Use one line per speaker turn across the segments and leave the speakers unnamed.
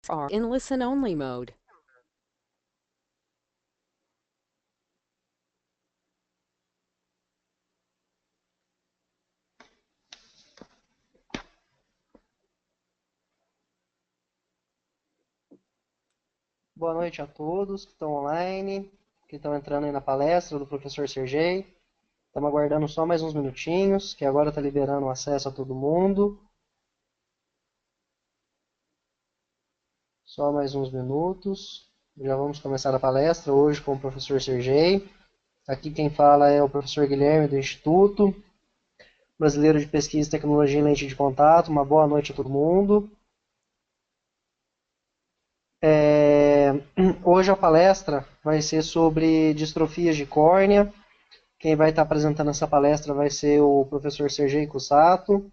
are in listen-only mode.
Boa noite a todos que estão online, que estão entrando aí na palestra do professor Sergei. Estamos aguardando só mais uns minutinhos, que agora está liberando o acesso a todo mundo. Só mais uns minutos. Já vamos começar a palestra hoje com o professor Sergei. Aqui quem fala é o professor Guilherme do Instituto Brasileiro de Pesquisa e Tecnologia em Lente de Contato. Uma boa noite a todo mundo. Hoje a palestra vai ser sobre distrofias de córnea. Quem vai estar apresentando essa palestra vai ser o professor Sergei Cussato,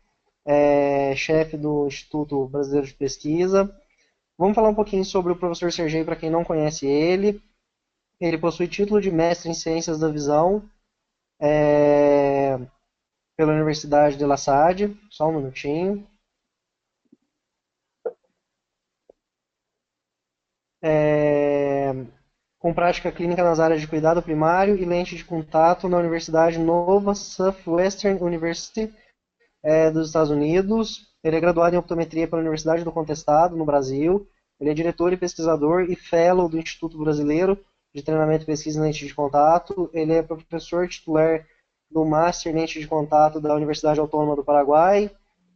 chefe do Instituto Brasileiro de Pesquisa. Vamos falar um pouquinho sobre o professor Sergei para quem não conhece ele. Ele possui título de mestre em Ciências da Visão pela Universidade de La Salle. Só um minutinho. Com prática clínica nas áreas de cuidado primário e lente de contato na Universidade Nova Southwestern University dos Estados Unidos. Ele é graduado em optometria pela Universidade do Contestado, no Brasil. Ele é diretor e pesquisador e fellow do Instituto Brasileiro de Treinamento e Pesquisa em Lente de Contato. Ele é professor titular do Master em Lente de Contato da Universidade Autônoma do Paraguai.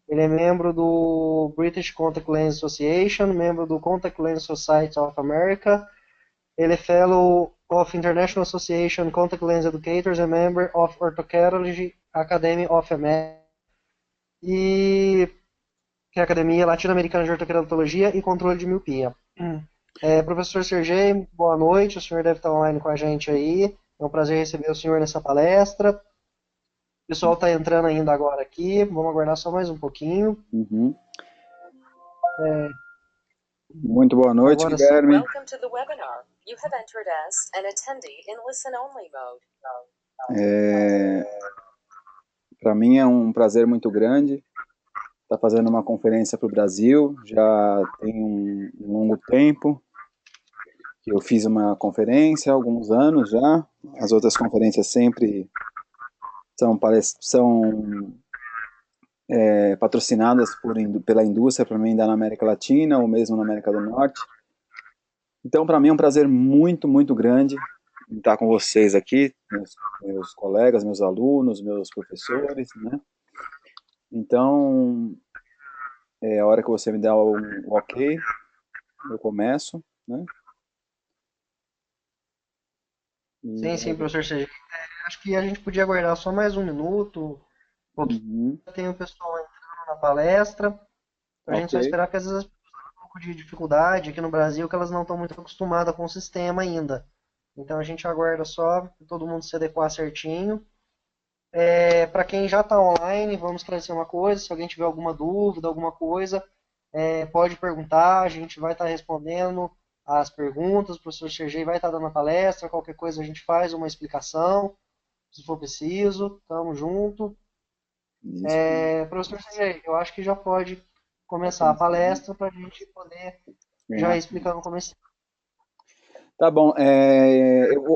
Ele é membro do British Contact Lens Association, membro do Contact Lens Society of America. Ele é fellow of International Association Contact Lens Educators and member of Orthocardiology Academy of America. E que é a Academia Latino-Americana de Ortoqueratologia e Controle de Miopia. Professor Sergei, boa noite, o senhor deve estar online com a gente aí, é um prazer receber o senhor nessa palestra. O pessoal está entrando ainda agora aqui, vamos aguardar só mais um pouquinho.
Muito boa noite,
Agora sim.
Guilherme.
Welcome to the webinar. You have entered as an attendee in listen-only mode.
Para mim é um prazer muito grande estar fazendo uma conferência para o Brasil. Já tem um longo tempo que eu fiz uma conferência, há alguns anos já. As outras conferências sempre são patrocinadas pela indústria, para mim, da América Latina ou mesmo na América do Norte. Então, para mim é um prazer muito, muito grande estar com vocês aqui, meus colegas, meus alunos, meus professores, né? Então, a hora que você me dá um ok, eu começo, né?
Sim, professor Sergei. Acho que a gente podia aguardar só mais um minuto, um pouquinho.
Uhum,
Tem o pessoal entrando na palestra. A gente
ok,
só esperar, porque às vezes as pessoas têm um pouco de dificuldade aqui no Brasil, que elas não estão muito acostumadas com o sistema ainda. Então a gente aguarda só todo mundo se adequar certinho. Para quem já está online, vamos esclarecer uma coisa. Se alguém tiver alguma dúvida, alguma coisa, pode perguntar. A gente vai estar respondendo as perguntas. O professor Sergei vai estar dando a palestra. Qualquer coisa a gente faz uma explicação, se for preciso. Tamo junto.
isso,
Professor Sergei, eu acho que já pode
pode
começar a
começar, né?
palestra para a gente poder já
Ganhar.
ir explicando como é.
Tá bom,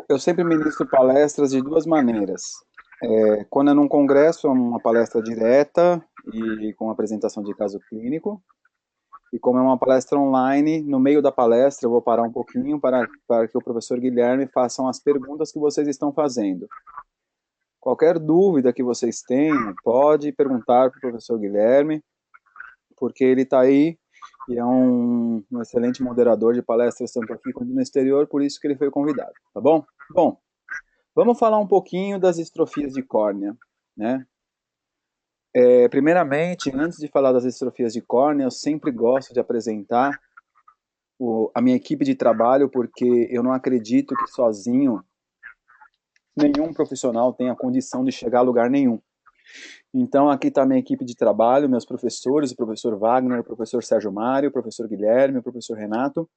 eu sempre ministro palestras de duas maneiras. Quando é num congresso, é uma palestra direta e com apresentação de caso clínico. E como é uma palestra online, no meio da palestra eu vou parar um pouquinho para que o professor Guilherme faça as perguntas que vocês estão fazendo. Qualquer dúvida que vocês tenham, pode perguntar para o professor Guilherme, porque ele está aí e é um excelente moderador de palestras tanto aqui quanto no exterior, por isso que ele foi convidado, tá bom? Bom, vamos falar um pouquinho das distrofias de córnea, né? Primeiramente, antes de falar das distrofias de córnea, eu sempre gosto de apresentar a minha equipe de trabalho, porque eu não acredito que sozinho nenhum profissional tenha condição de chegar a lugar nenhum. Então, aqui está a minha equipe de trabalho, meus professores, o professor Wagner, o professor Sérgio Mário, o professor Guilherme, o professor Renato,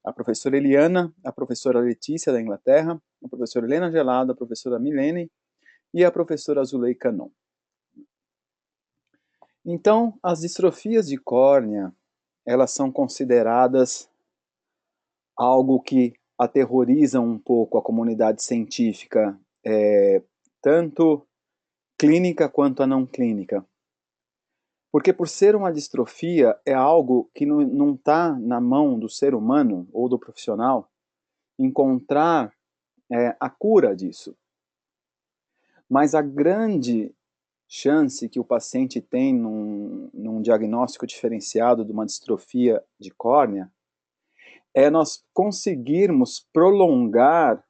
a professora Eliana, a professora Letícia da Inglaterra, a professora Helena Gelado, a professora Milene e a professora Zuleika Non. Então, as distrofias de córnea, elas são consideradas algo que aterroriza um pouco a comunidade científica, tanto clínica quanto a não clínica. Porque por ser uma distrofia, é algo que não está na mão do ser humano ou do profissional encontrar a cura disso. Mas a grande chance que o paciente tem num diagnóstico diferenciado de uma distrofia de córnea é nós conseguirmos prolongar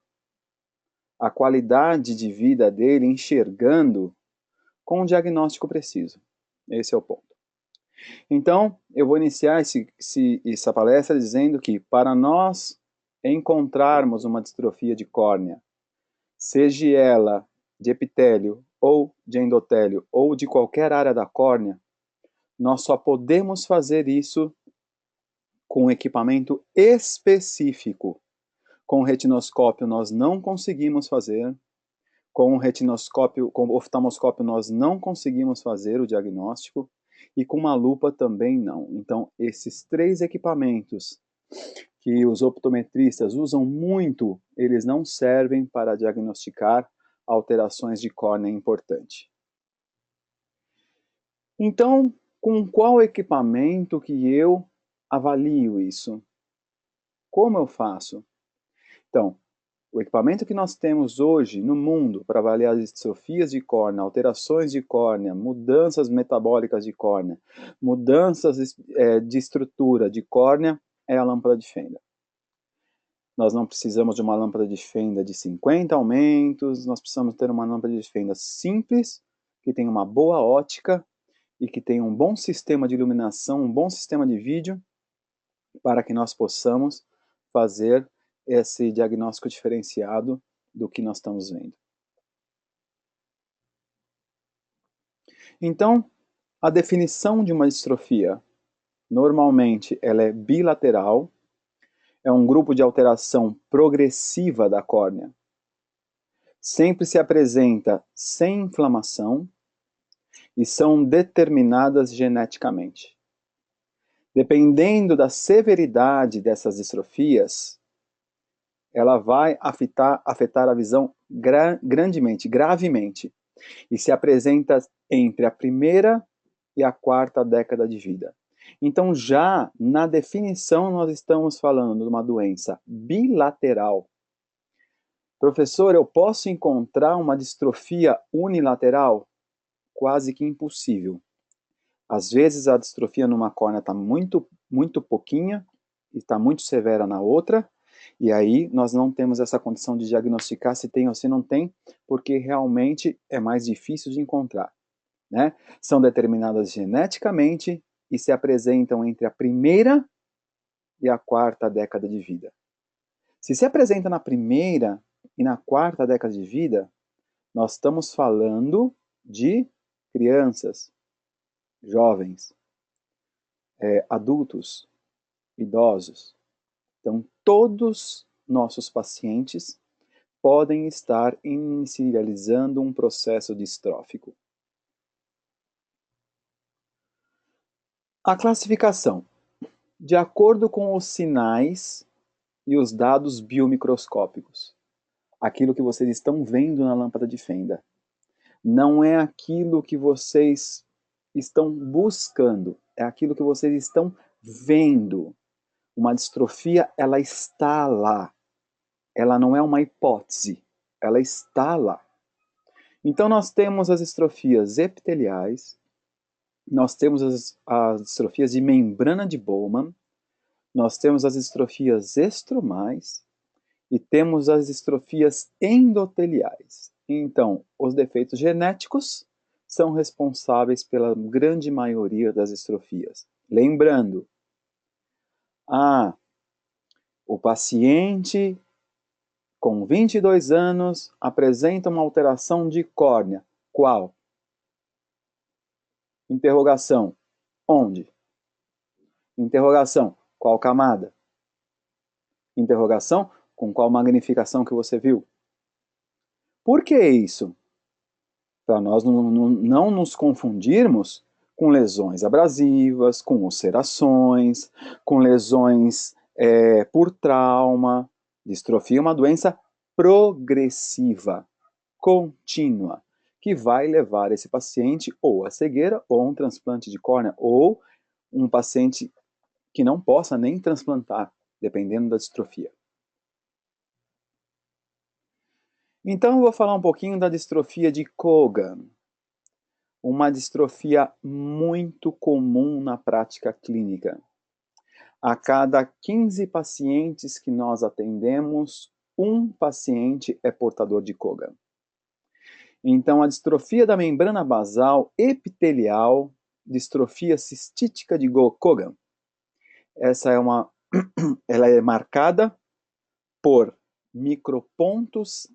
a qualidade de vida dele enxergando com um diagnóstico preciso. Esse é o ponto. Então, eu vou iniciar essa palestra dizendo que para nós encontrarmos uma distrofia de córnea, seja ela de epitélio ou de endotélio ou de qualquer área da córnea, nós só podemos fazer isso com um equipamento específico. Com o retinoscópio nós não conseguimos fazer, com o oftalmoscópio nós não conseguimos fazer o diagnóstico e com uma lupa também não. Então, esses 3 equipamentos que os optometristas usam muito, eles não servem para diagnosticar alterações de córnea importante. Então, com qual equipamento que eu avalio isso? Como eu faço? Então, o equipamento que nós temos hoje no mundo para avaliar distrofias de córnea, alterações de córnea, mudanças metabólicas de córnea, mudanças de estrutura de córnea, é a lâmpada de fenda. Nós não precisamos de uma lâmpada de fenda de 50 aumentos, nós precisamos ter uma lâmpada de fenda simples, que tenha uma boa ótica e que tenha um bom sistema de iluminação, um bom sistema de vídeo, para que nós possamos fazer esse diagnóstico diferenciado do que nós estamos vendo. Então, a definição de uma distrofia, normalmente ela é bilateral, é um grupo de alteração progressiva da córnea. Sempre se apresenta sem inflamação e são determinadas geneticamente. Dependendo da severidade dessas distrofias, ela vai afetar a visão gravemente, e se apresenta entre a primeira e a 4ª década de vida. Então, já na definição, nós estamos falando de uma doença bilateral. Professor, eu posso encontrar uma distrofia unilateral? Quase que impossível. Às vezes, a distrofia numa córnea está muito pouquinha e está muito severa na outra, e aí nós não temos essa condição de diagnosticar se tem ou se não tem, porque realmente é mais difícil de encontrar, né? São determinadas geneticamente e se apresentam entre a primeira e a 4ª década de vida. Se apresenta na primeira e na 4ª década de vida, nós estamos falando de crianças, jovens, adultos, idosos. Então, todos nossos pacientes podem estar inicializando um processo distrófico. A classificação. De acordo com os sinais e os dados biomicroscópicos. Aquilo que vocês estão vendo na lâmpada de fenda. Não é aquilo que vocês estão buscando, é aquilo que vocês estão vendo. Uma distrofia, ela está lá. Ela não é uma hipótese, ela está lá. Então, nós temos as distrofias epiteliais, nós temos as distrofias de membrana de Bowman, nós temos as distrofias estromais e temos as distrofias endoteliais. Então, os defeitos genéticos são responsáveis pela grande maioria das distrofias. Lembrando, o paciente com 22 anos apresenta uma alteração de córnea. Qual? Interrogação. Onde? Interrogação. Qual camada? Interrogação. Com qual magnificação que você viu? Por que isso? Para nós não nos confundirmos com lesões abrasivas, com ulcerações, com lesões por trauma. Distrofia é uma doença progressiva, contínua, que vai levar esse paciente ou a cegueira, ou a um transplante de córnea, ou um paciente que não possa nem transplantar, dependendo da distrofia. Então eu vou falar um pouquinho da distrofia de Cogan, uma distrofia muito comum na prática clínica. A cada 15 pacientes que nós atendemos, um paciente é portador de Cogan. Então, a distrofia da membrana basal epitelial, distrofia cistítica de Cogan, essa ela é marcada por micropontos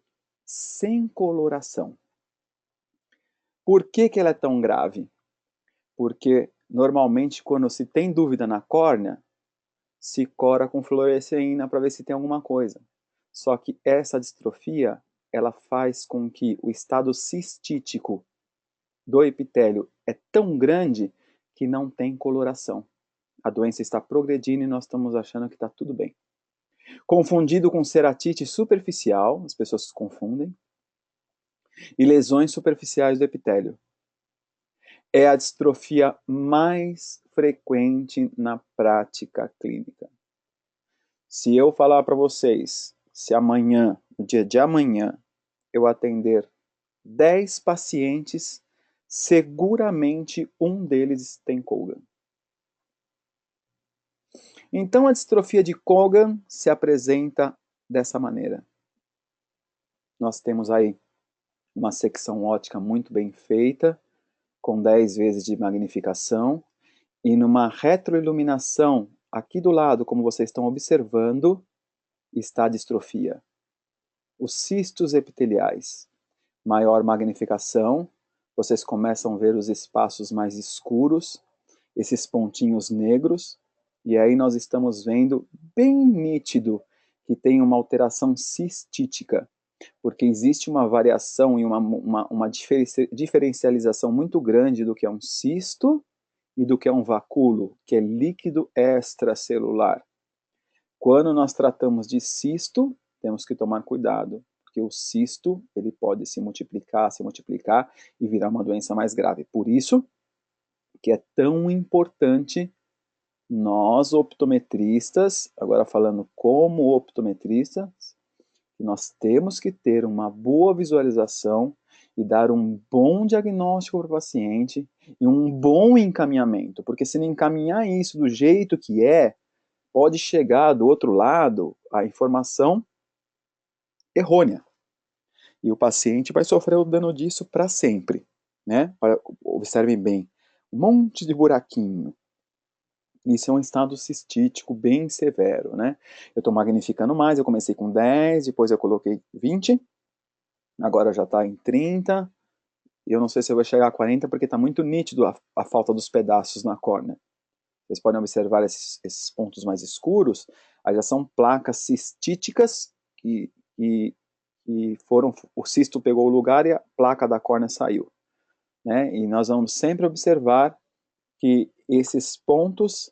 sem coloração. Por que ela é tão grave? Porque, normalmente, quando se tem dúvida na córnea, se cora com fluoresceína para ver se tem alguma coisa. Só que essa distrofia, ela faz com que o estado cistítico do epitélio é tão grande que não tem coloração. A doença está progredindo e nós estamos achando que está tudo bem. Confundido com ceratite superficial, as pessoas se confundem, e lesões superficiais do epitélio. É a distrofia mais frequente na prática clínica. Se eu falar para vocês, se amanhã, no dia de amanhã, eu atender 10 pacientes, seguramente um deles tem Cogan. Então a distrofia de Cogan se apresenta dessa maneira. Nós temos aí uma secção óptica muito bem feita, com 10 vezes de magnificação, e numa retroiluminação, aqui do lado, como vocês estão observando, está a distrofia. Os cistos epiteliais. Maior magnificação, vocês começam a ver os espaços mais escuros, esses pontinhos negros, e aí nós estamos vendo bem nítido que tem uma alteração cistítica, porque existe uma variação e uma diferencialização muito grande do que é um cisto e do que é um vacúolo, que é líquido extracelular. Quando nós tratamos de cisto, temos que tomar cuidado, porque o cisto ele pode se multiplicar e virar uma doença mais grave. Por isso que é tão importante nós optometristas, agora falando como optometristas, nós temos que ter uma boa visualização e dar um bom diagnóstico para o paciente e um bom encaminhamento, porque se não encaminhar isso do jeito que pode chegar do outro lado a informação errônea. E o paciente vai sofrer o dano disso para sempre, né? Observem bem, um monte de buraquinho. Isso é um estado cistítico bem severo, né? Eu estou magnificando mais, eu comecei com 10, depois eu coloquei 20, agora já está em 30, e eu não sei se eu vou chegar a 40 porque está muito nítido a falta dos pedaços na córnea. Vocês podem observar esses pontos mais escuros, aí já são placas cistíticas que o cisto pegou o lugar e a placa da córnea saiu, né? E nós vamos sempre observar que esses pontos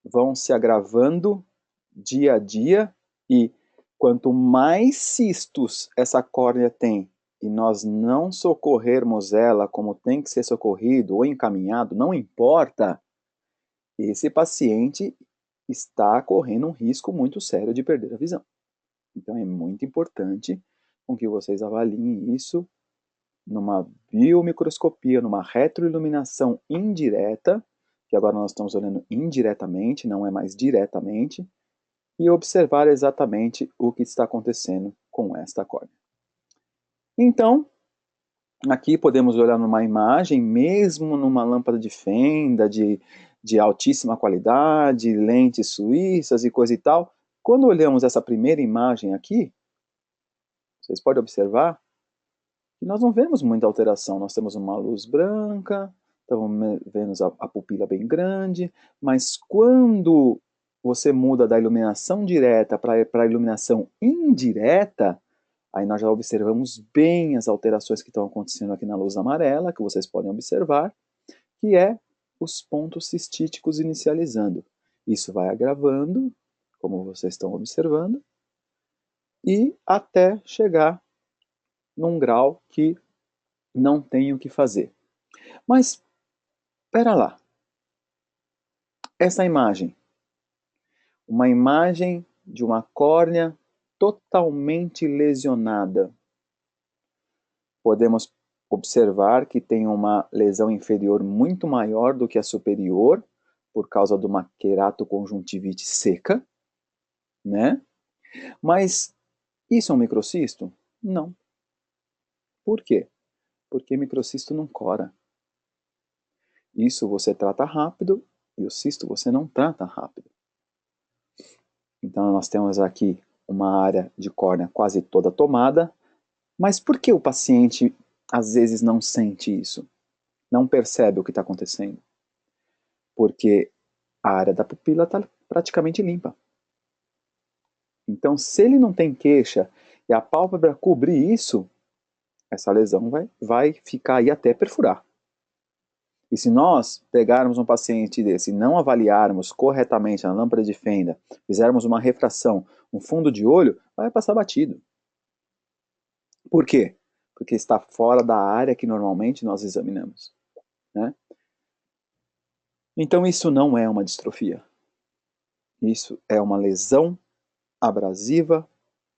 vão se agravando dia a dia e quanto mais cistos essa córnea tem e nós não socorrermos ela como tem que ser socorrido ou encaminhado, não importa, esse paciente está correndo um risco muito sério de perder a visão. Então é muito importante com que vocês avaliem isso numa biomicroscopia, numa retroiluminação indireta, que agora nós estamos olhando indiretamente, não é mais diretamente, e observar exatamente o que está acontecendo com esta córnea. Então, aqui podemos olhar numa imagem, mesmo numa lâmpada de fenda, de altíssima qualidade, lentes suíças e coisa e tal. Quando olhamos essa primeira imagem aqui, vocês podem observar que nós não vemos muita alteração. Nós temos uma luz branca, estamos vendo a pupila bem grande, mas quando você muda da iluminação direta para a iluminação indireta, aí nós já observamos bem as alterações que estão acontecendo aqui na luz amarela, que vocês podem observar, que é os pontos cistíticos inicializando. Isso vai agravando, como vocês estão observando, e até chegar num grau que não tem o que fazer. Mas, espera lá. Essa imagem, uma imagem de uma córnea totalmente lesionada. Podemos observar que tem uma lesão inferior muito maior do que a superior, por causa de uma queratoconjuntivite seca, né? Mas isso é um microcisto? Não. Por quê? Porque microcisto não cora. Isso você trata rápido e o cisto você não trata rápido. Então nós temos aqui uma área de córnea quase toda tomada, mas por que o paciente às vezes não sente isso? Não percebe o que está acontecendo? Porque a área da pupila está praticamente limpa. Então, se ele não tem queixa e a pálpebra cobrir isso, essa lesão vai ficar aí até perfurar. E se nós pegarmos um paciente desse e não avaliarmos corretamente na lâmpada de fenda, fizermos uma refração, um fundo de olho, vai passar batido. Por quê? Porque está fora da área que normalmente nós examinamos, né? Então isso não é uma distrofia. Isso é uma lesão abrasiva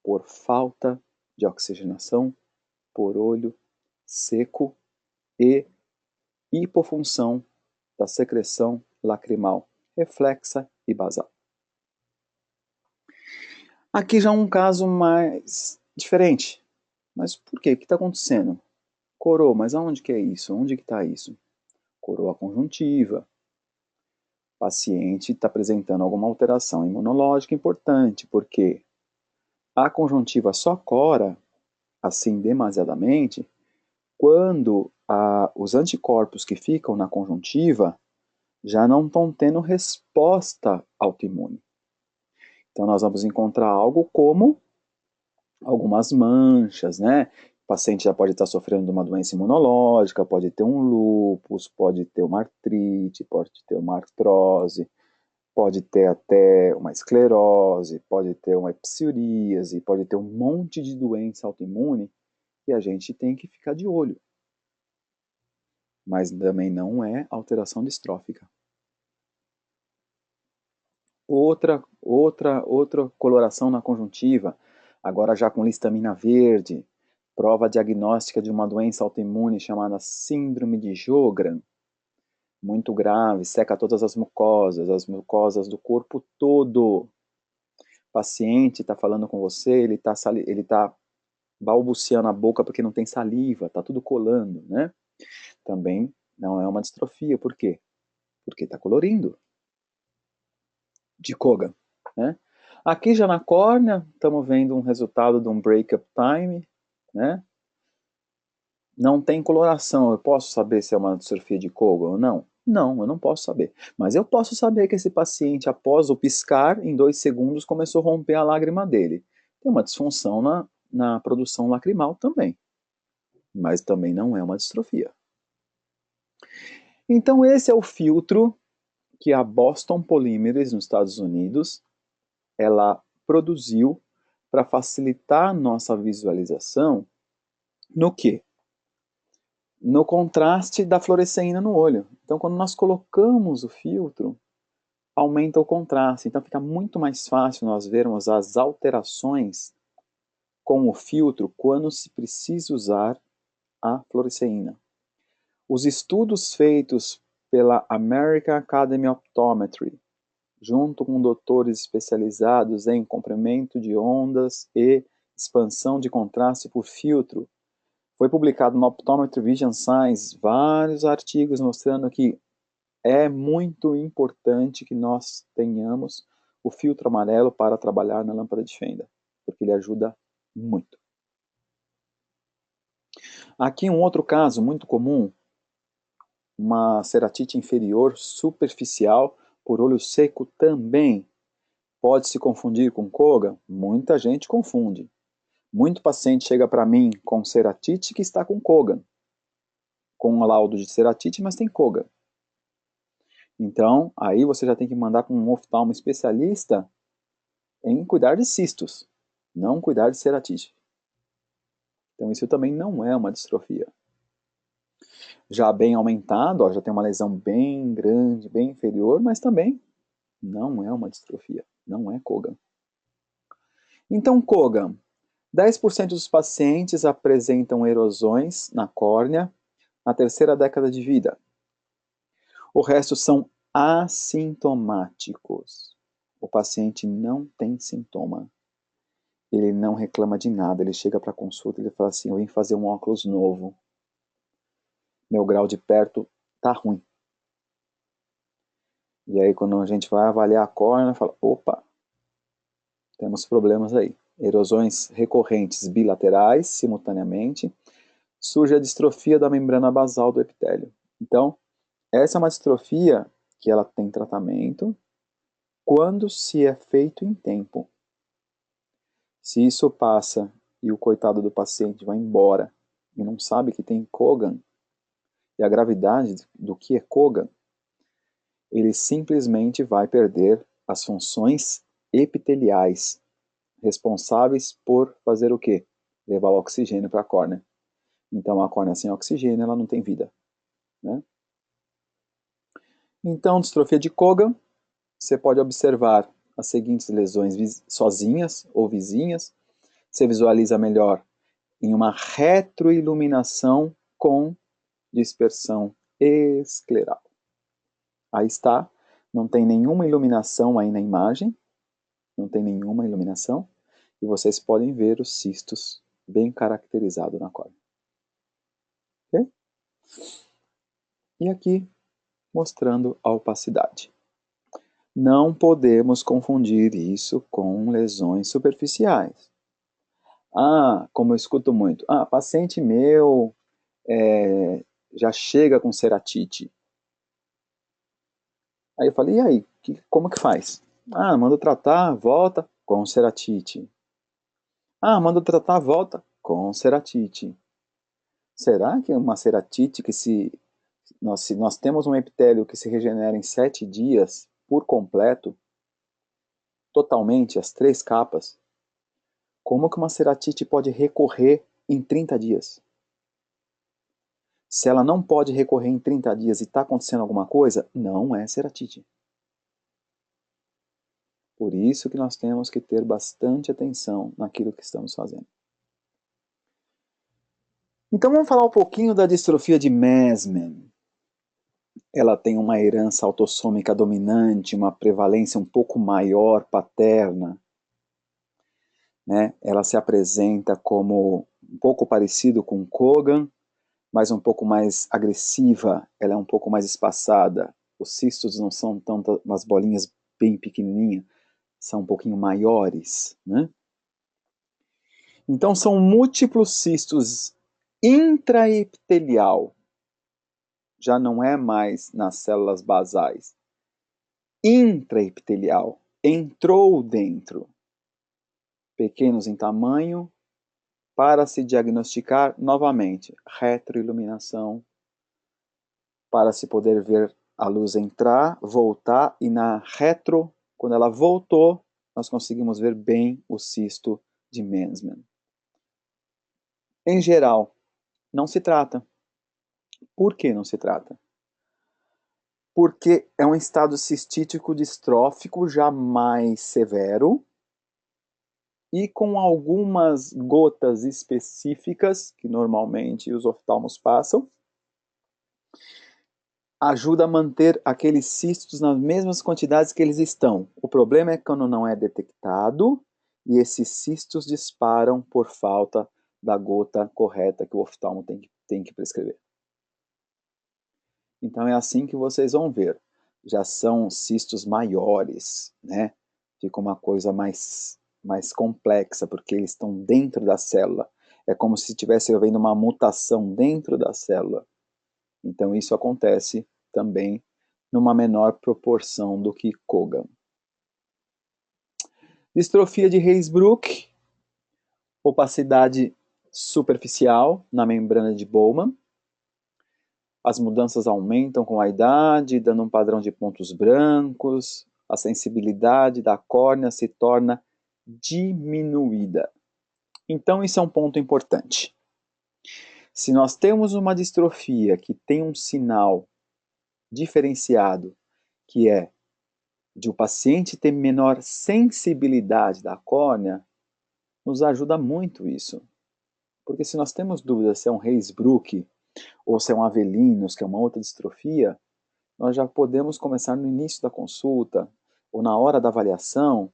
por falta de oxigenação, por olho seco e hipofunção da secreção lacrimal reflexa e basal. Aqui já é um caso mais diferente. Mas por quê? O que está acontecendo? Corou, mas aonde que é isso? Onde que está isso? Coroa conjuntiva. O paciente está apresentando alguma alteração imunológica importante, porque a conjuntiva só cora, assim demasiadamente, quando os anticorpos que ficam na conjuntiva já não estão tendo resposta autoimune. Então nós vamos encontrar algo como algumas manchas, né? O paciente já pode estar sofrendo de uma doença imunológica, pode ter um lúpus, pode ter uma artrite, pode ter uma artrose, pode ter até uma esclerose, pode ter uma psoríase, pode ter um monte de doença autoimune e a gente tem que ficar de olho. Mas também não é alteração distrófica. Outra coloração na conjuntiva, agora já com listamina verde, prova diagnóstica de uma doença autoimune chamada síndrome de Sjögren, muito grave, seca todas as mucosas do corpo todo. O paciente está falando com você, ele tá balbuciando a boca porque não tem saliva, está tudo colando, né? Também não é uma distrofia, por quê? Porque está colorindo. De Kogan, né? Aqui já na córnea, estamos vendo um resultado de um breakup time, né? Não tem coloração, eu posso saber se é uma distrofia de Kogan ou não? Não, eu não posso saber. Mas eu posso saber que esse paciente, após o piscar, em 2 segundos, começou a romper a lágrima dele. Tem uma disfunção na produção lacrimal também. Mas também não é uma distrofia. Então esse é o filtro que a Boston Polymerase, nos Estados Unidos, ela produziu para facilitar a nossa visualização no quê? No contraste da fluoresceína no olho. Então, quando nós colocamos o filtro, aumenta o contraste. Então, fica muito mais fácil nós vermos as alterações com o filtro quando se precisa usar a fluoresceína. Os estudos feitos pela American Academy of Optometry, junto com doutores especializados em comprimento de ondas e expansão de contraste por filtro. Foi publicado no Optometry Vision Science vários artigos mostrando que é muito importante que nós tenhamos o filtro amarelo para trabalhar na lâmpada de fenda, porque ele ajuda muito. Aqui um outro caso muito comum, uma ceratite inferior superficial por olho seco também. Pode se confundir com Kogan? Muita gente confunde. Muito paciente chega para mim com ceratite que está com Kogan. Com um laudo de ceratite, mas tem Kogan. Então, aí você já tem que mandar para um oftalmo especialista em cuidar de cistos, não cuidar de ceratite. Então, isso também não é uma distrofia. Já bem aumentado, ó, já tem uma lesão bem grande, bem inferior, mas também não é uma distrofia, não é Cogan. Então, Cogan, 10% dos pacientes apresentam erosões na córnea na terceira década de vida. O resto são assintomáticos. O paciente não tem sintoma. Ele não reclama de nada. Ele chega para a consulta e ele fala assim: eu vim fazer um óculos novo. Meu grau de perto tá ruim. E aí, quando a gente vai avaliar a córnea, fala: opa, temos problemas aí. Erosões recorrentes bilaterais, simultaneamente. Surge a distrofia da membrana basal do epitélio. Então, essa é uma distrofia que ela tem tratamento quando se é feito em tempo. Se isso passa e o coitado do paciente vai embora e não sabe que tem Cogan, e a gravidade do que é Cogan, ele simplesmente vai perder as funções epiteliais responsáveis por fazer o quê? Levar o oxigênio para a córnea. Então, a córnea sem oxigênio, ela não tem vida, né? Então, distrofia de Cogan, você pode observar as seguintes lesões sozinhas ou vizinhas. Você visualiza melhor em uma retroiluminação com dispersão escleral. Aí está, não tem nenhuma iluminação aí na imagem, não tem nenhuma iluminação, e vocês podem ver os cistos bem caracterizados na córnea. Okay? E aqui, mostrando a opacidade. Não podemos confundir isso com lesões superficiais. Ah, como eu escuto muito, paciente meu já chega com ceratite. Aí eu falei, e aí, como que faz? Manda tratar, volta com ceratite. Manda tratar, volta com ceratite. Será que uma ceratite que se nós temos um epitélio que se regenera em 7 dias por completo, totalmente, as 3 capas, como que uma ceratite pode recorrer em 30 dias? Se ela não pode recorrer em 30 dias e está acontecendo alguma coisa, não é ceratite. Por isso que nós temos que ter bastante atenção naquilo que estamos fazendo. Então vamos falar um pouquinho da distrofia de Meesmann. Ela tem uma herança autossômica dominante, uma prevalência um pouco maior paterna, né? Ela se apresenta como um pouco parecido com Cogan, mas um pouco mais agressiva, ela é um pouco mais espaçada. Os cistos não são tanto umas bolinhas bem pequenininhas, são um pouquinho maiores, né? Então são múltiplos cistos intraepitelial, já não é mais nas células basais. Intraepitelial, entrou dentro, pequenos em tamanho, para se diagnosticar novamente, retroiluminação, para se poder ver a luz entrar, voltar, e na retro, quando ela voltou, nós conseguimos ver bem o cisto de Meesmann. Em geral, não se trata. Por que não se trata? Porque é um estado cistítico distrófico já mais severo e com algumas gotas específicas, que normalmente os oftalmos passam, ajuda a manter aqueles cistos nas mesmas quantidades que eles estão. O problema é quando não é detectado e esses cistos disparam por falta da gota correta que o oftalmo tem que prescrever. Então é assim que vocês vão ver. Já são cistos maiores, né? Fica uma coisa mais complexa, porque eles estão dentro da célula. É como se estivesse havendo uma mutação dentro da célula. Então isso acontece também numa menor proporção do que Cogan. Distrofia de Haysbrook, opacidade superficial na membrana de Bowman. as mudanças aumentam com a idade, dando um padrão de pontos brancos, a sensibilidade da córnea se torna diminuída. Então, isso é um ponto importante. Se nós temos uma distrofia que tem um sinal diferenciado, que é de o paciente ter menor sensibilidade da córnea, nos ajuda muito isso. Porque se nós temos dúvidas se é um Reis-Brook ou se é um Avelinos, que é uma outra distrofia, nós já podemos começar no início da consulta ou na hora da avaliação.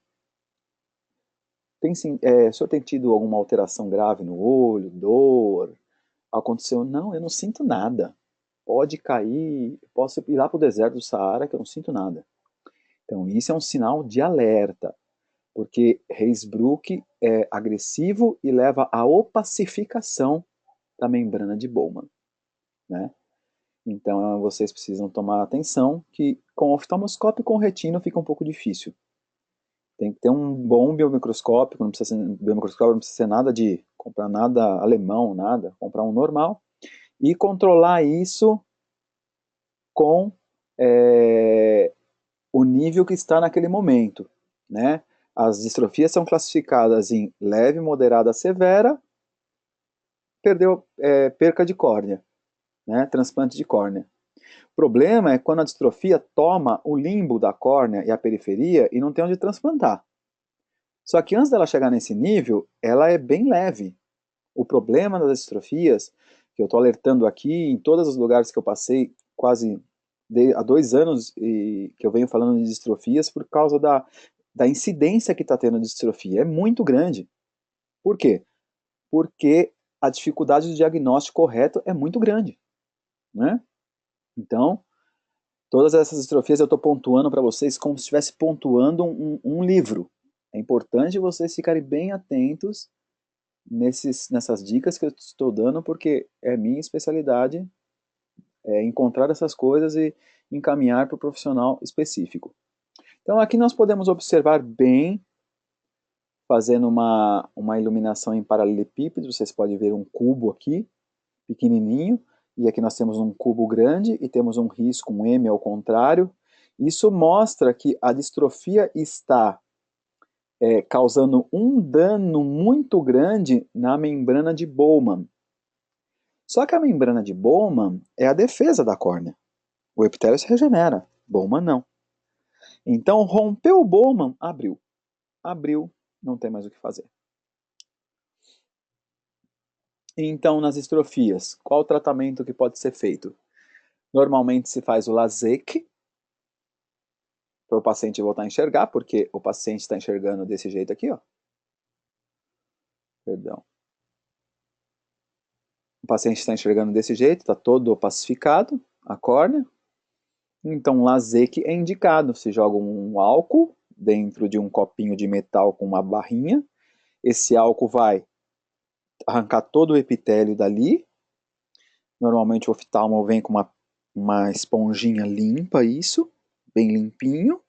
O senhor tem tido alguma alteração grave no olho, dor? Aconteceu? Não, eu não sinto nada. Pode cair, posso ir lá para o deserto do Saara que eu não sinto nada. Então isso é um sinal de alerta, porque Reis-Brook é agressivo e leva à opacificação da membrana de Bowman, né? Então vocês precisam tomar atenção que com oftalmoscópio e com retina fica um pouco difícil. Tem que ter um bom biomicroscópio, não precisa ser, biomicroscópio não precisa ser nada de comprar nada alemão, nada, comprar um normal e controlar isso com o nível que está naquele momento, né? As distrofias são classificadas em leve, moderada, severa, perca de córnea, né? Transplante de córnea. O problema é quando a distrofia toma o limbo da córnea e a periferia e não tem onde transplantar. Só que antes dela chegar nesse nível, ela é bem leve. O problema das distrofias, que eu estou alertando aqui em todos os lugares que eu passei, quase há 2 anos que eu venho falando de distrofias, por causa da incidência que está tendo de distrofia. É muito grande. Por quê? Porque a dificuldade do diagnóstico correto é muito grande, né? Então, todas essas distrofias eu estou pontuando para vocês como se estivesse pontuando um livro. É importante vocês ficarem bem atentos nessas dicas que eu estou dando, porque é minha especialidade encontrar essas coisas e encaminhar para o profissional específico. Então aqui nós podemos observar bem, fazendo uma iluminação em paralelepípedo, vocês podem ver um cubo aqui, pequenininho, e aqui nós temos um cubo grande e temos um risco, um M ao contrário. Isso mostra que a distrofia está causando um dano muito grande na membrana de Bowman. Só que a membrana de Bowman é a defesa da córnea. O epitélio se regenera, Bowman não. Então rompeu o Bowman, abriu. Abriu, não tem mais o que fazer. Então nas distrofias, qual o tratamento que pode ser feito? Normalmente se faz o LASIK, para o paciente voltar a enxergar, porque o paciente está enxergando desse jeito aqui, ó. Perdão. O paciente está enxergando desse jeito, está todo opacificado, a córnea. Então, LASIK é indicado. Se joga um álcool dentro de um copinho de metal com uma barrinha. Esse álcool vai arrancar todo o epitélio dali. Normalmente o oftalmo vem com uma esponjinha limpa, isso, bem limpinho.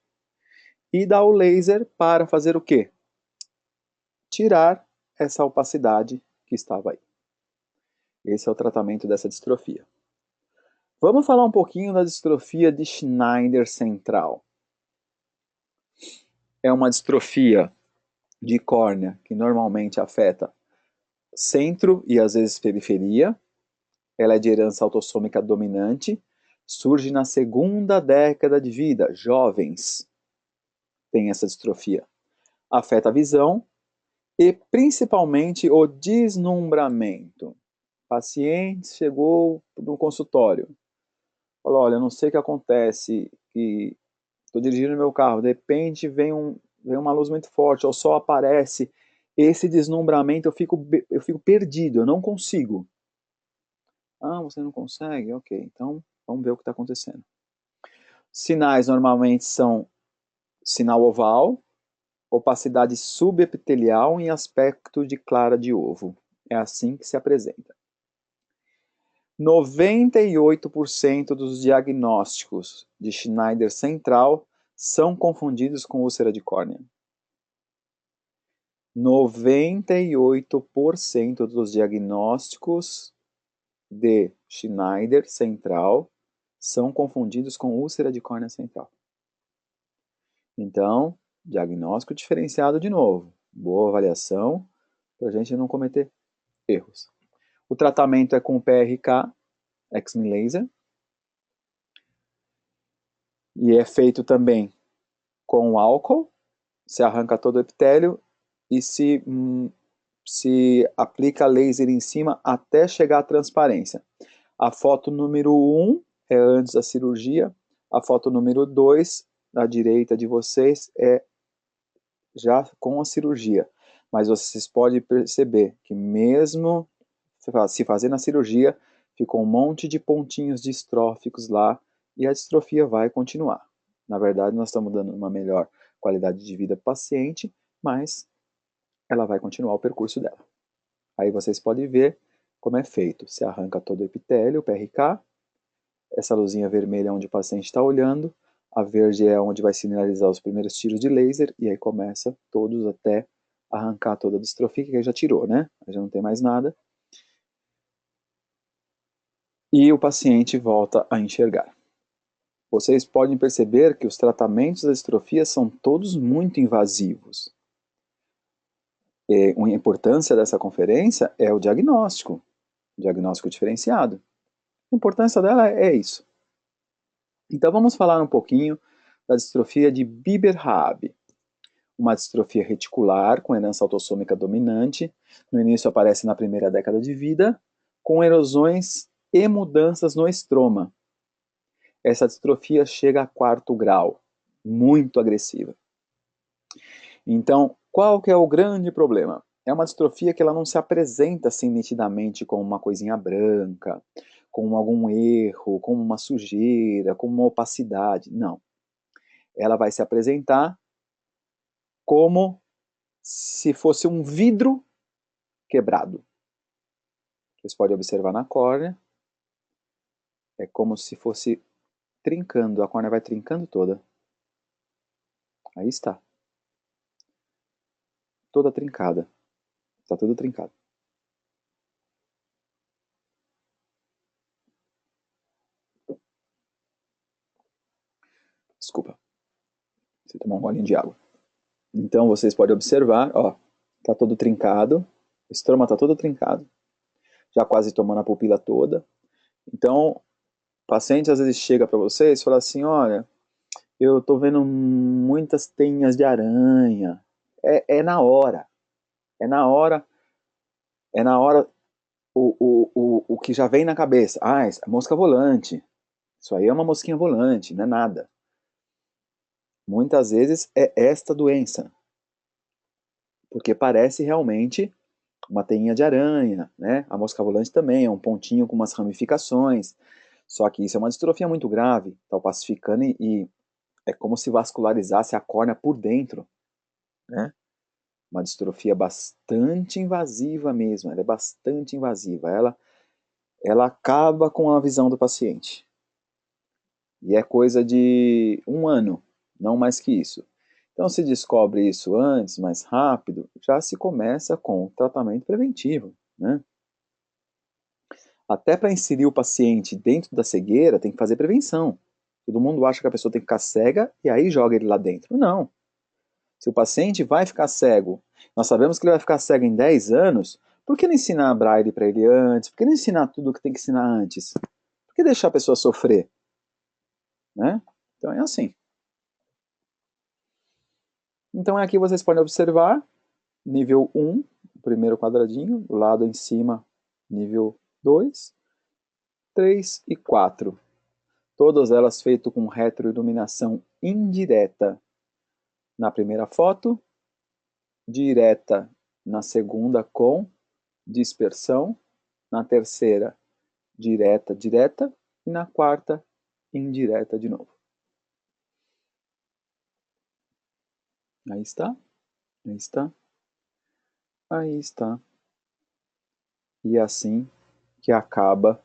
E dá o laser para fazer o quê? Tirar essa opacidade que estava aí. Esse é o tratamento dessa distrofia. Vamos falar um pouquinho da distrofia de Schneider central. É uma distrofia de córnea que normalmente afeta centro e às vezes periferia. Ela é de herança autossômica dominante. Surge na segunda década de vida. Jovens têm essa distrofia. Afeta a visão e principalmente o deslumbramento. Paciente chegou no consultório. Falou, olha, não sei o que acontece, que estou dirigindo meu carro, de repente vem uma luz muito forte, ou o sol aparece, esse deslumbramento eu fico perdido, eu não consigo. Ah, você não consegue? Ok, então vamos ver o que está acontecendo. Sinais normalmente são sinal oval, opacidade subepitelial em aspecto de clara de ovo. É assim que se apresenta. 98% dos diagnósticos de Schneider central são confundidos com úlcera de córnea. 98% dos diagnósticos de Schneider central são confundidos com úlcera de córnea central. Então, diagnóstico diferenciado de novo. Boa avaliação para a gente não cometer erros. O tratamento é com o PRK, X-ray laser, e é feito também com álcool, se arranca todo o epitélio e se aplica laser em cima até chegar à transparência. A foto número 1 é antes da cirurgia, a foto número 2, à direita de vocês, é já com a cirurgia. Mas vocês podem perceber que mesmo se fazendo a cirurgia, ficou um monte de pontinhos distróficos lá e a distrofia vai continuar. Na verdade, nós estamos dando uma melhor qualidade de vida para o paciente, mas ela vai continuar o percurso dela. Aí vocês podem ver como é feito. Se arranca todo o epitélio, o PRK, essa luzinha vermelha é onde o paciente está olhando, a verde é onde vai sinalizar os primeiros tiros de laser, e aí começa todos até arrancar toda a distrofia, que aí já tirou, né? Aí já não tem mais nada. E o paciente volta a enxergar. Vocês podem perceber que os tratamentos da distrofia são todos muito invasivos. E a importância dessa conferência é o diagnóstico diferenciado. A importância dela é isso. Então vamos falar um pouquinho da distrofia de Bieber-Raab. Uma distrofia reticular com herança autossômica dominante. No início aparece na primeira década de vida, com erosões e mudanças no estroma. Essa distrofia chega a 4º grau, muito agressiva. Então, qual que é o grande problema? É uma distrofia que ela não se apresenta assim nitidamente como uma coisinha branca, com algum erro, como uma sujeira, como uma opacidade. Não. Ela vai se apresentar como se fosse um vidro quebrado. Vocês podem observar na córnea. É como se fosse trincando, a córnea vai trincando toda. Aí está. Toda trincada. Está tudo trincado. Desculpa. Você tomar um golinho de água. Então vocês podem observar, ó, tá todo trincado, o estroma tá todo trincado, já quase tomando a pupila toda. Então, o paciente às vezes chega para vocês e fala assim, olha, eu tô vendo muitas teias de aranha. É na hora. É na hora. É na hora o que já vem na cabeça. Ah, é mosca volante. Isso aí é uma mosquinha volante, não é nada. Muitas vezes é esta doença. Porque parece realmente uma teinha de aranha, né? A mosca volante também é um pontinho com umas ramificações. Só que isso é uma distrofia muito grave. Está opacificando e é como se vascularizasse a córnea por dentro, né? Uma distrofia bastante invasiva mesmo. Ela é bastante invasiva. Ela acaba com a visão do paciente. E é coisa de 1 ano, não mais que isso. Então, se descobre isso antes, mais rápido, já se começa com o tratamento preventivo, né? Até para inserir o paciente dentro da cegueira, tem que fazer prevenção. Todo mundo acha que a pessoa tem que ficar cega e aí joga ele lá dentro. Não. Se o paciente vai ficar cego, nós sabemos que ele vai ficar cego em 10 anos, por que não ensinar a braille para ele antes? Por que não ensinar tudo o que tem que ensinar antes? Por que deixar a pessoa sofrer? Né? Então é assim. Então aqui vocês podem observar, nível 1, o primeiro quadradinho, do lado em cima, nível 2, 3 e 4. Todas elas feitas com retroiluminação indireta na primeira foto, direta na segunda com dispersão, na terceira direta, direta e na quarta indireta de novo. Aí está, aí está, aí está. E é assim que acaba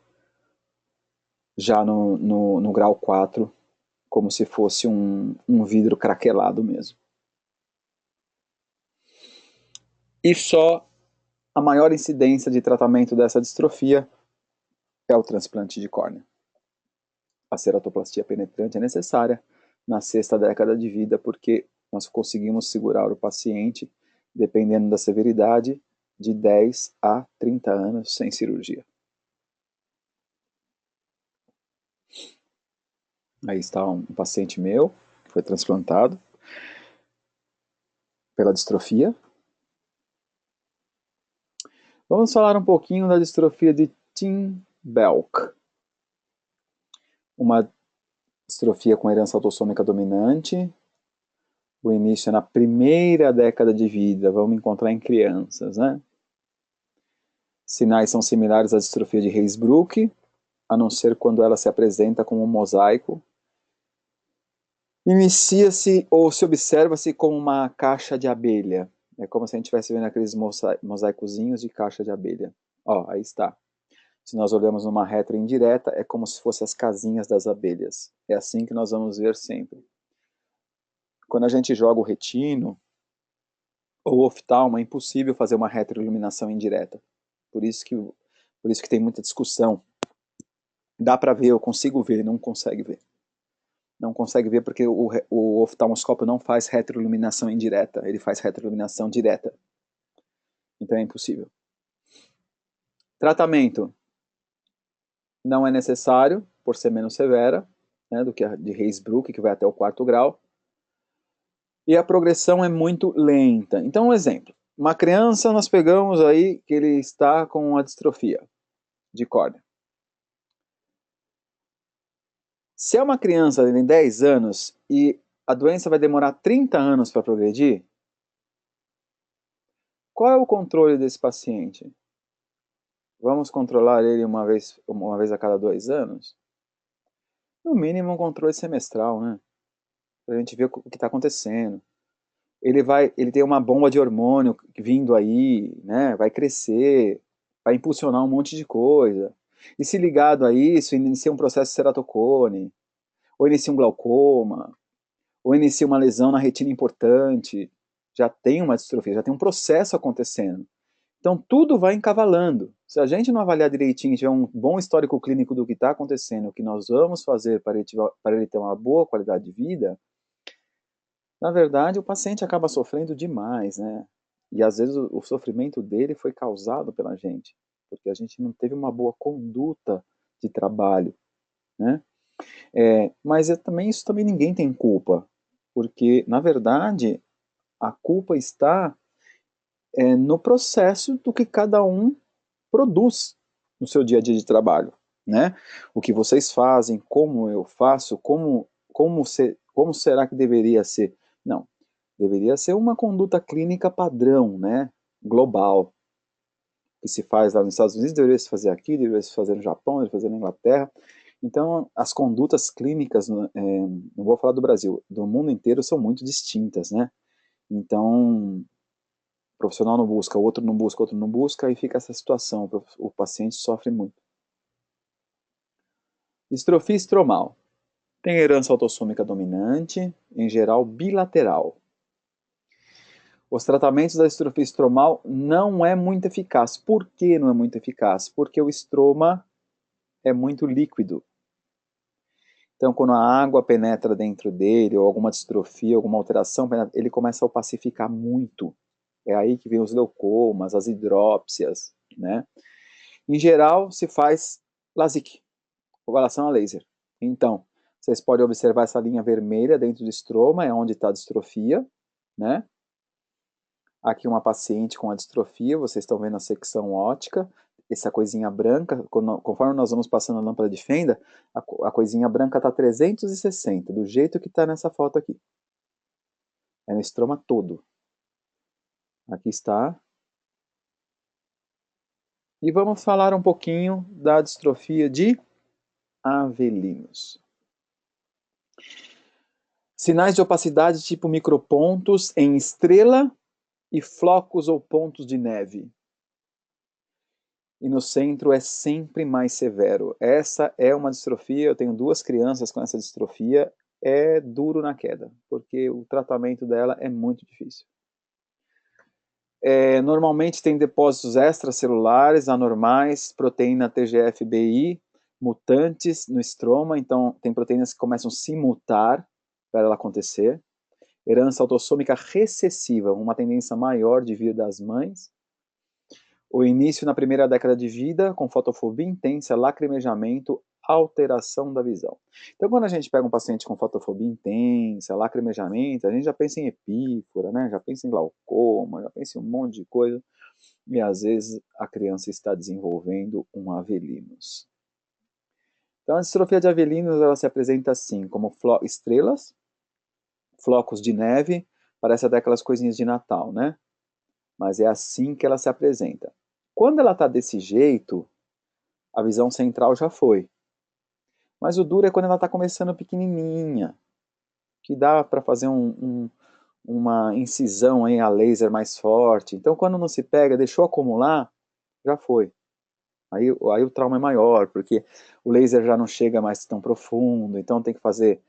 já no grau 4, como se fosse um vidro craquelado mesmo. E só a maior incidência de tratamento dessa distrofia é o transplante de córnea. A ceratoplastia penetrante é necessária na 6ª década de vida, porque nós conseguimos segurar o paciente, dependendo da severidade, de 10 a 30 anos sem cirurgia. Aí está um paciente meu, que foi transplantado pela distrofia. Vamos falar um pouquinho da distrofia de Tim-Belk. Uma distrofia com herança autossômica dominante. O início é na 1ª década de vida, vamos encontrar em crianças, né? Sinais são similares à distrofia de Reisbruch, a não ser quando ela se apresenta como um mosaico. Inicia-se ou se observa-se como uma caixa de abelha. É como se a gente estivesse vendo aqueles mosaicozinhos de caixa de abelha. Ó, aí está. Se nós olhamos numa retro indireta, é como se fossem as casinhas das abelhas. É assim que nós vamos ver sempre. Quando a gente joga o retino ou oftalmo, é impossível fazer uma retroiluminação indireta. Por isso que tem muita discussão. Dá para ver, eu consigo ver, não consegue ver. Não consegue ver porque o oftalmoscópio não faz retroiluminação indireta, ele faz retroiluminação direta. Então é impossível. Tratamento não é necessário, por ser menos severa, né, do que a de Reisbruch, que vai até o 4º grau. E a progressão é muito lenta. Então, um exemplo. Uma criança, nós pegamos aí que ele está com a distrofia de córnea. Se é uma criança de 10 anos e a doença vai demorar 30 anos para progredir, qual é o controle desse paciente? Vamos controlar ele uma vez a cada 2 anos? No mínimo um controle semestral, né? Para a gente ver o que está acontecendo. Ele tem uma bomba de hormônio vindo aí, né? Vai crescer, vai impulsionar um monte de coisa. E se ligado a isso, inicia um processo de ceratocone, ou inicia um glaucoma, ou inicia uma lesão na retina importante, já tem uma distrofia, já tem um processo acontecendo. Então tudo vai encavalando. Se a gente não avaliar direitinho, tiver um bom histórico clínico do que está acontecendo, o que nós vamos fazer para ele ter uma boa qualidade de vida, na verdade o paciente acaba sofrendo demais, né? E às vezes o sofrimento dele foi causado pela gente, porque a gente não teve uma boa conduta de trabalho, né? Mas isso também ninguém tem culpa, porque na verdade a culpa está no processo do que cada um produz no seu dia a dia de trabalho, né? O que vocês fazem, como eu faço, como será que deveria ser? Não, deveria ser uma conduta clínica padrão, né? Global, que se faz lá nos Estados Unidos, deveria se fazer aqui, deveria se fazer no Japão, deveria se fazer na Inglaterra. Então, as condutas clínicas, não vou falar do Brasil, do mundo inteiro são muito distintas, né? Então, o profissional não busca, o outro não busca, e fica essa situação, o paciente sofre muito. Distrofia estromal. Tem herança autossômica dominante, em geral bilateral. Os tratamentos da distrofia estromal não é muito eficaz. Por que não é muito eficaz? Porque o estroma é muito líquido. Então, quando a água penetra dentro dele, ou alguma distrofia, alguma alteração, ele começa a opacificar muito. É aí que vem os leucomas, as hidrópsias, né? Em geral, se faz LASIK, ovalação a laser. Então, vocês podem observar essa linha vermelha dentro do estroma, é onde está a distrofia, né? Aqui uma paciente com a distrofia, vocês estão vendo a secção óptica, essa coisinha branca, conforme nós vamos passando a lâmpada de fenda, a coisinha branca está 360, do jeito que está nessa foto aqui. É no estroma todo. Aqui está. E vamos falar um pouquinho da distrofia de Avelinos. Sinais de opacidade tipo micropontos em estrela e flocos ou pontos de neve. E no centro é sempre mais severo. Essa é uma distrofia, eu tenho 2 crianças com essa distrofia, é duro na queda, porque o tratamento dela é muito difícil. Normalmente tem depósitos extracelulares, anormais, proteína TGF-BI, mutantes no estroma, então tem proteínas que começam a se mutar para ela acontecer. Herança autossômica recessiva, uma tendência maior de vir das mães. O início na primeira década de vida, com fotofobia intensa, lacrimejamento, alteração da visão. Então, quando a gente pega um paciente com fotofobia intensa, lacrimejamento, a gente já pensa em epífora, né? Já pensa em glaucoma, já pensa em um monte de coisa, e às vezes a criança está desenvolvendo um Avelinos. Então, a distrofia de Avelinos, ela se apresenta assim, como estrelas, flocos de neve, parece até aquelas coisinhas de Natal, né? Mas é assim que ela se apresenta. Quando ela está desse jeito, a visão central já foi. Mas o duro é quando ela está começando pequenininha, que dá para fazer uma incisão aí a laser mais forte. Então, quando não se pega, deixou acumular, já foi. Aí o trauma é maior, porque o laser já não chega mais tão profundo, então tem que fazer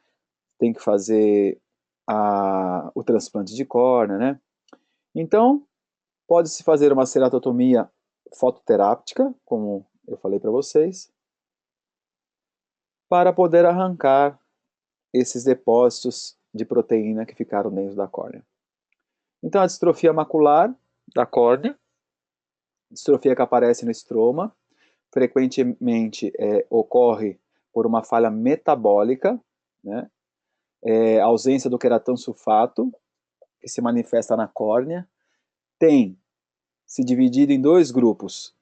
o transplante de córnea, né? Então, pode-se fazer uma ceratotomia fototerápica, como eu falei para vocês, para poder arrancar esses depósitos de proteína que ficaram dentro da córnea. Então, a distrofia macular da córnea, distrofia que aparece no estroma, frequentemente ocorre por uma falha metabólica, né? Ausência do queratansulfato, que se manifesta na córnea, tem se dividido em dois grupos.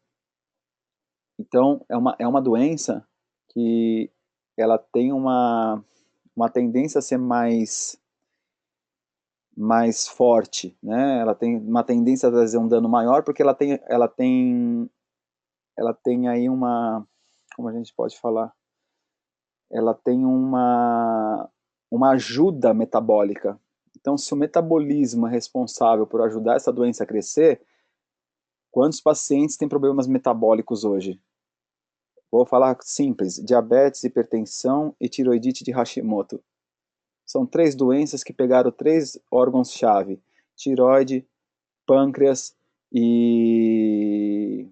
Então, é uma doença que ela tem uma tendência a ser mais forte, né? Ela tem uma tendência a trazer um dano maior porque ela tem aí como a gente pode falar, ela tem uma ajuda metabólica. Então, se o metabolismo é responsável por ajudar essa doença a crescer, quantos pacientes têm problemas metabólicos hoje? Vou falar simples: diabetes, hipertensão e tiroidite de Hashimoto. São 3 doenças que pegaram 3 órgãos-chave: tiroide, pâncreas e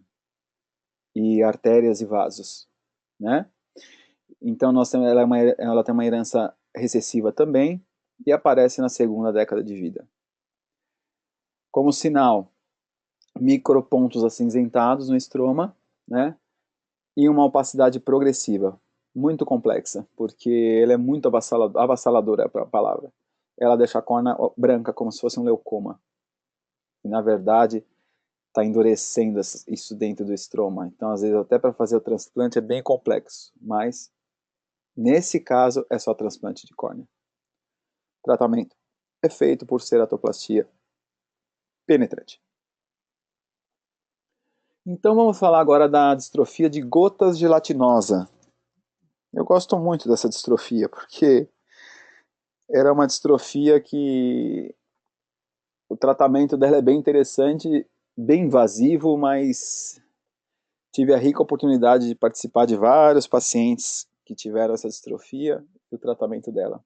artérias e vasos, né? Então, ela tem uma herança recessiva também e aparece na segunda década de vida. Como sinal, micropontos acinzentados no estroma, né? E uma opacidade progressiva, muito complexa, porque ele é muito avassaladora, é a palavra. Ela deixa a córnea branca como se fosse um leucoma. E, na verdade, está endurecendo isso dentro do estroma. Então, às vezes, até para fazer o transplante é bem complexo, mas nesse caso é só transplante de córnea. Tratamento é feito por ceratoplastia penetrante. Então vamos falar agora da distrofia de gotas gelatinosa. Eu gosto muito dessa distrofia porque era uma distrofia que o tratamento dela é bem interessante, bem invasivo, mas tive a rica oportunidade de participar de vários pacientes que tiveram essa distrofia e o tratamento dela.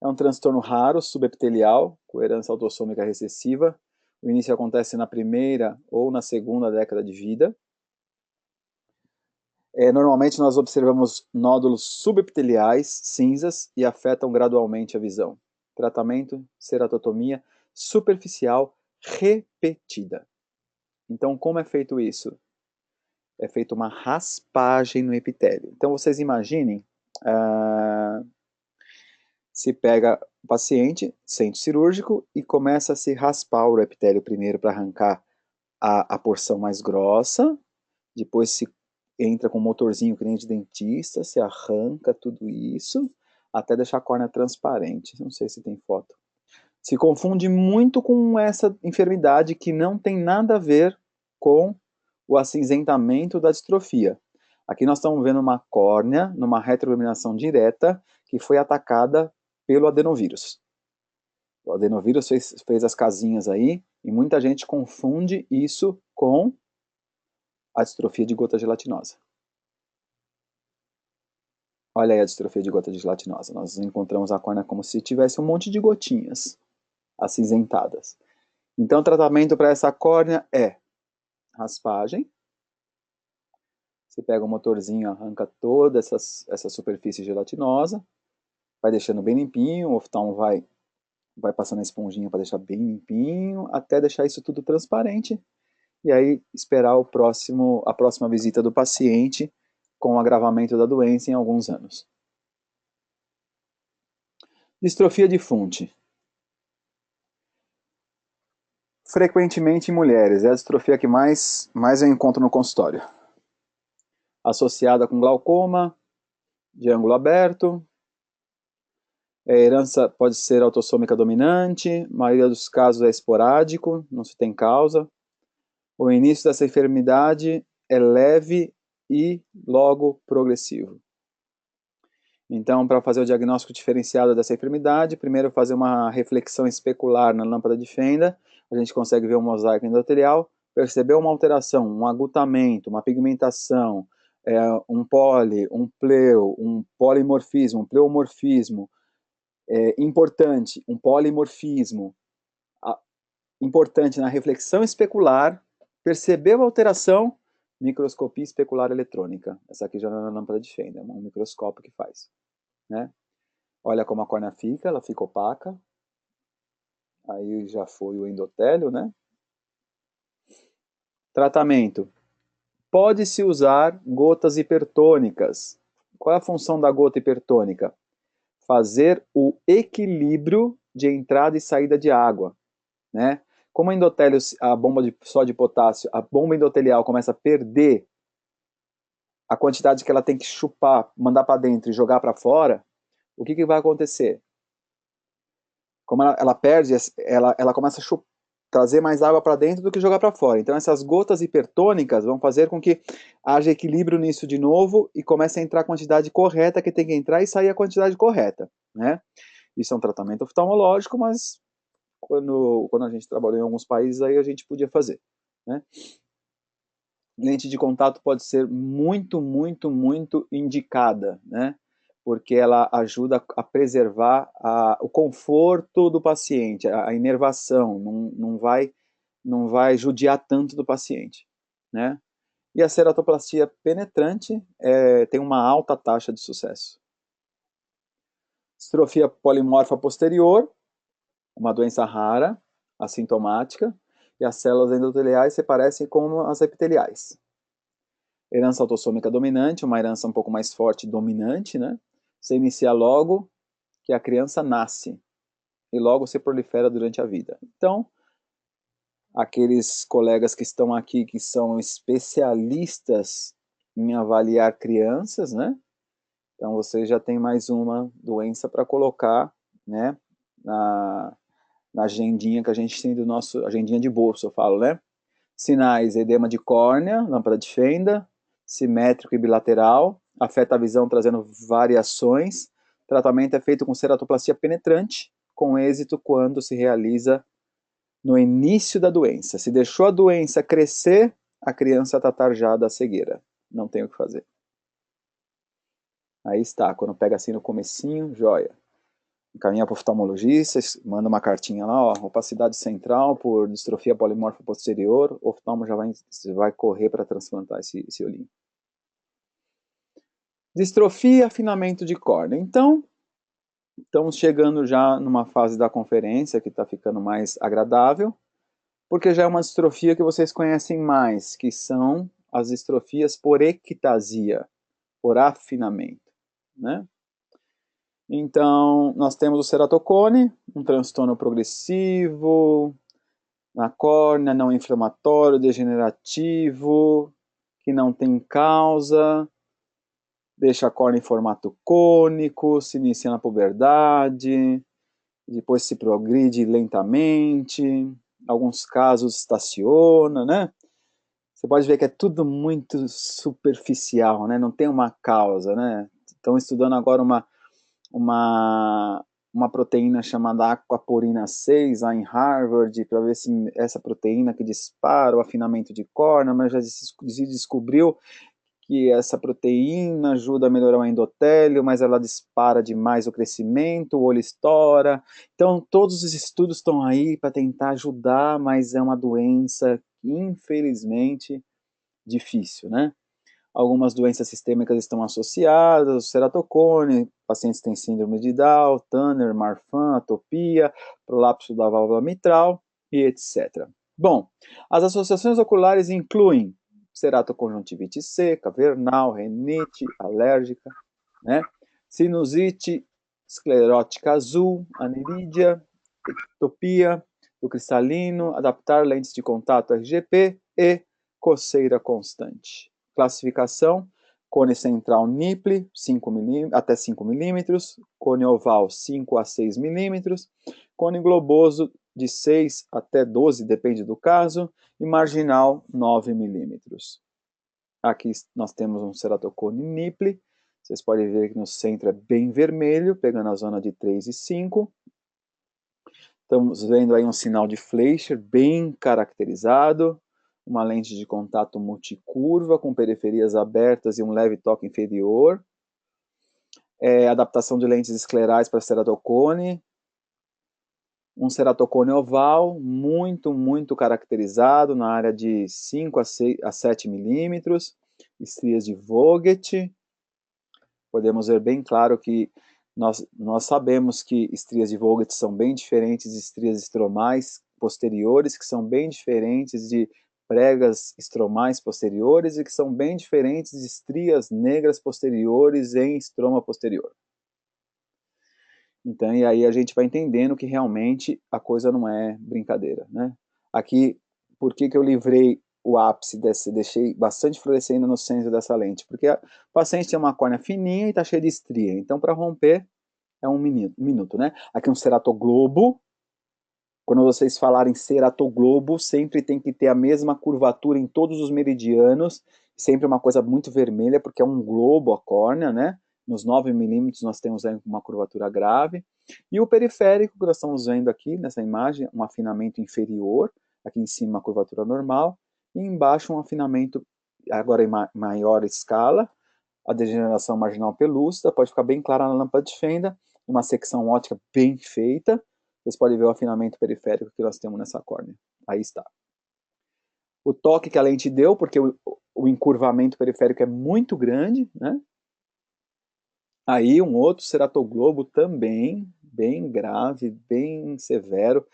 É um transtorno raro, subepitelial, com herança autossômica recessiva. O início acontece na primeira ou na segunda década de vida. Normalmente nós observamos nódulos subepiteliais, cinzas, e afetam gradualmente a visão. Tratamento, ceratotomia superficial repetida. Então, como é feito isso? É feita uma raspagem no epitélio. Então, vocês imaginem, se pega o paciente, centro cirúrgico, e começa a se raspar o epitélio primeiro para arrancar a porção mais grossa, depois se entra com um motorzinho que nem de dentista, se arranca tudo isso, até deixar a córnea transparente. Não sei se tem foto. Se confunde muito com essa enfermidade que não tem nada a ver com o acinzentamento da distrofia. Aqui nós estamos vendo uma córnea, numa retroiluminação direta, que foi atacada pelo adenovírus. O adenovírus fez as casinhas aí, e muita gente confunde isso com a distrofia de gota gelatinosa. Olha aí a distrofia de gota gelatinosa. Nós encontramos a córnea como se tivesse um monte de gotinhas acinzentadas. Então, o tratamento para essa córnea é raspagem. Você pega o motorzinho, arranca toda essa superfície gelatinosa, vai deixando bem limpinho, o oftalmo vai passando a esponjinha para deixar bem limpinho, até deixar isso tudo transparente, e aí esperar a próxima visita do paciente com o agravamento da doença em alguns anos. Distrofia de Funte. Frequentemente em mulheres, é a distrofia que mais eu encontro no consultório. Associada com glaucoma, de ângulo aberto. A herança pode ser autossômica dominante, a maioria dos casos é esporádico, não se tem causa. O início dessa enfermidade é leve e logo progressivo. Então, para fazer o diagnóstico diferenciado dessa enfermidade, primeiro fazer uma reflexão especular na lâmpada de fenda, a gente consegue ver um mosaico endotelial, perceber uma alteração, um agutamento, uma pigmentação, um poli, um pleu, um polimorfismo, um pleomorfismo, importante, um polimorfismo, importante na reflexão especular, percebeu a alteração, microscopia especular eletrônica. Essa aqui já não é na lâmpada de fenda, é um microscópio que faz. Né? Olha como a córnea fica, ela fica opaca. Aí já foi o endotélio, né? Tratamento. Pode-se usar gotas hipertônicas. Qual é a função da gota hipertônica? Fazer o equilíbrio de entrada e saída de água, né? Como o endotélio, a bomba de sódio e potássio, a bomba endotelial começa a perder a quantidade que ela tem que chupar, mandar para dentro e jogar para fora, o que vai acontecer? Como ela perde, ela começa a trazer mais água para dentro do que jogar para fora. Então essas gotas hipertônicas vão fazer com que haja equilíbrio nisso de novo e comece a entrar a quantidade correta que tem que entrar e sair a quantidade correta, né? Isso é um tratamento oftalmológico, mas quando a gente trabalhou em alguns países aí a gente podia fazer, né? Lente de contato pode ser muito, muito, muito indicada, né? Porque ela ajuda a preservar o conforto do paciente, a inervação, não vai judiar tanto do paciente, né? E a ceratoplastia penetrante tem uma alta taxa de sucesso. Distrofia polimorfa posterior, uma doença rara, assintomática, e as células endoteliais se parecem com as epiteliais. Herança autossômica dominante, uma herança um pouco mais forte dominante, né? Você inicia logo que a criança nasce e logo se prolifera durante a vida. Então, aqueles colegas que estão aqui que são especialistas em avaliar crianças, né? Então você já tem mais uma doença para colocar, né? Na agendinha que a gente tem do nosso agendinha de bolso, eu falo, né? Sinais: edema de córnea, lâmpada de fenda, simétrico e bilateral, afeta a visão trazendo variações. Tratamento é feito com ceratoplastia penetrante, com êxito quando se realiza no início da doença. Se deixou a doença crescer, a criança está tarjada à cegueira. Não tem o que fazer. Aí está, quando pega assim no comecinho, joia. Encaminha para o oftalmologista, manda uma cartinha lá, ó, opacidade central por distrofia polimorfa posterior, o oftalmo já vai correr para transplantar esse olhinho. Distrofia, afinamento de córnea. Então, estamos chegando já numa fase da conferência que está ficando mais agradável, porque já é uma distrofia que vocês conhecem mais, que são as distrofias por ectasia, por afinamento, né? Então, nós temos o ceratocone, um transtorno progressivo, na córnea, não inflamatório, degenerativo, que não tem causa, deixa a córnea em formato cônico, se inicia na puberdade, depois se progride lentamente, em alguns casos estaciona, né? Você pode ver que é tudo muito superficial, né? Não tem uma causa, né? Estão estudando agora uma proteína chamada aquaporina 6 lá em Harvard, para ver se essa proteína que dispara o afinamento de córnea, mas já se descobriu que essa proteína ajuda a melhorar o endotélio, mas ela dispara demais o crescimento, o olho estoura. Então, todos os estudos estão aí para tentar ajudar, mas é uma doença, infelizmente, difícil, né? Algumas doenças sistêmicas estão associadas, o ceratocone, pacientes têm síndrome de Down, Turner, Marfan, atopia, prolapso da válvula mitral e etc. Bom, as associações oculares incluem ceratoconjuntivite seca, vernal, renite, alérgica, né? Sinusite esclerótica azul, anilídea, ectopia do cristalino, adaptar lentes de contato RGP e coceira constante. Classificação: cone central NIPLE 5 até 5 milímetros, cone oval 5 a 6 milímetros, cone globoso de 6 até 12, depende do caso, e marginal 9 milímetros. Aqui nós temos um ceratocone NIPLE, vocês podem ver que no centro é bem vermelho, pegando a zona de 3 e 5. Estamos vendo aí um sinal de Fleischer bem caracterizado, uma lente de contato multicurva com periferias abertas e um leve toque inferior, adaptação de lentes esclerais para ceratocone, um ceratocone oval muito caracterizado na área de 5 a 7 milímetros, estrias de Vogt. Podemos ver bem claro que nós sabemos que estrias de Vogt são bem diferentes de estrias estromais posteriores, que são bem diferentes de pregas estromais posteriores e que são bem diferentes de estrias negras posteriores em estroma posterior. Então, e aí a gente vai entendendo que realmente a coisa não é brincadeira, né? Aqui, por que eu livrei o ápice deixei bastante fluorescendo no centro dessa lente? Porque o paciente tem uma córnea fininha e está cheia de estria, então para romper é um minuto, né? Aqui um ceratoglobo. Quando vocês falarem ceratoglobo, sempre tem que ter a mesma curvatura em todos os meridianos, sempre uma coisa muito vermelha, porque é um globo a córnea, né? Nos 9 milímetros nós temos aí uma curvatura grave. E o periférico, que nós estamos vendo aqui nessa imagem, um afinamento inferior, aqui em cima uma curvatura normal, e embaixo um afinamento, agora em maior escala, a degeneração marginal pelúcida, pode ficar bem clara na lâmpada de fenda, uma secção óptica bem feita. Vocês podem ver o afinamento periférico que nós temos nessa córnea. Aí está. O toque que a lente deu, porque o encurvamento periférico é muito grande, né? Aí um outro ceratoglobo também, bem grave, bem severo.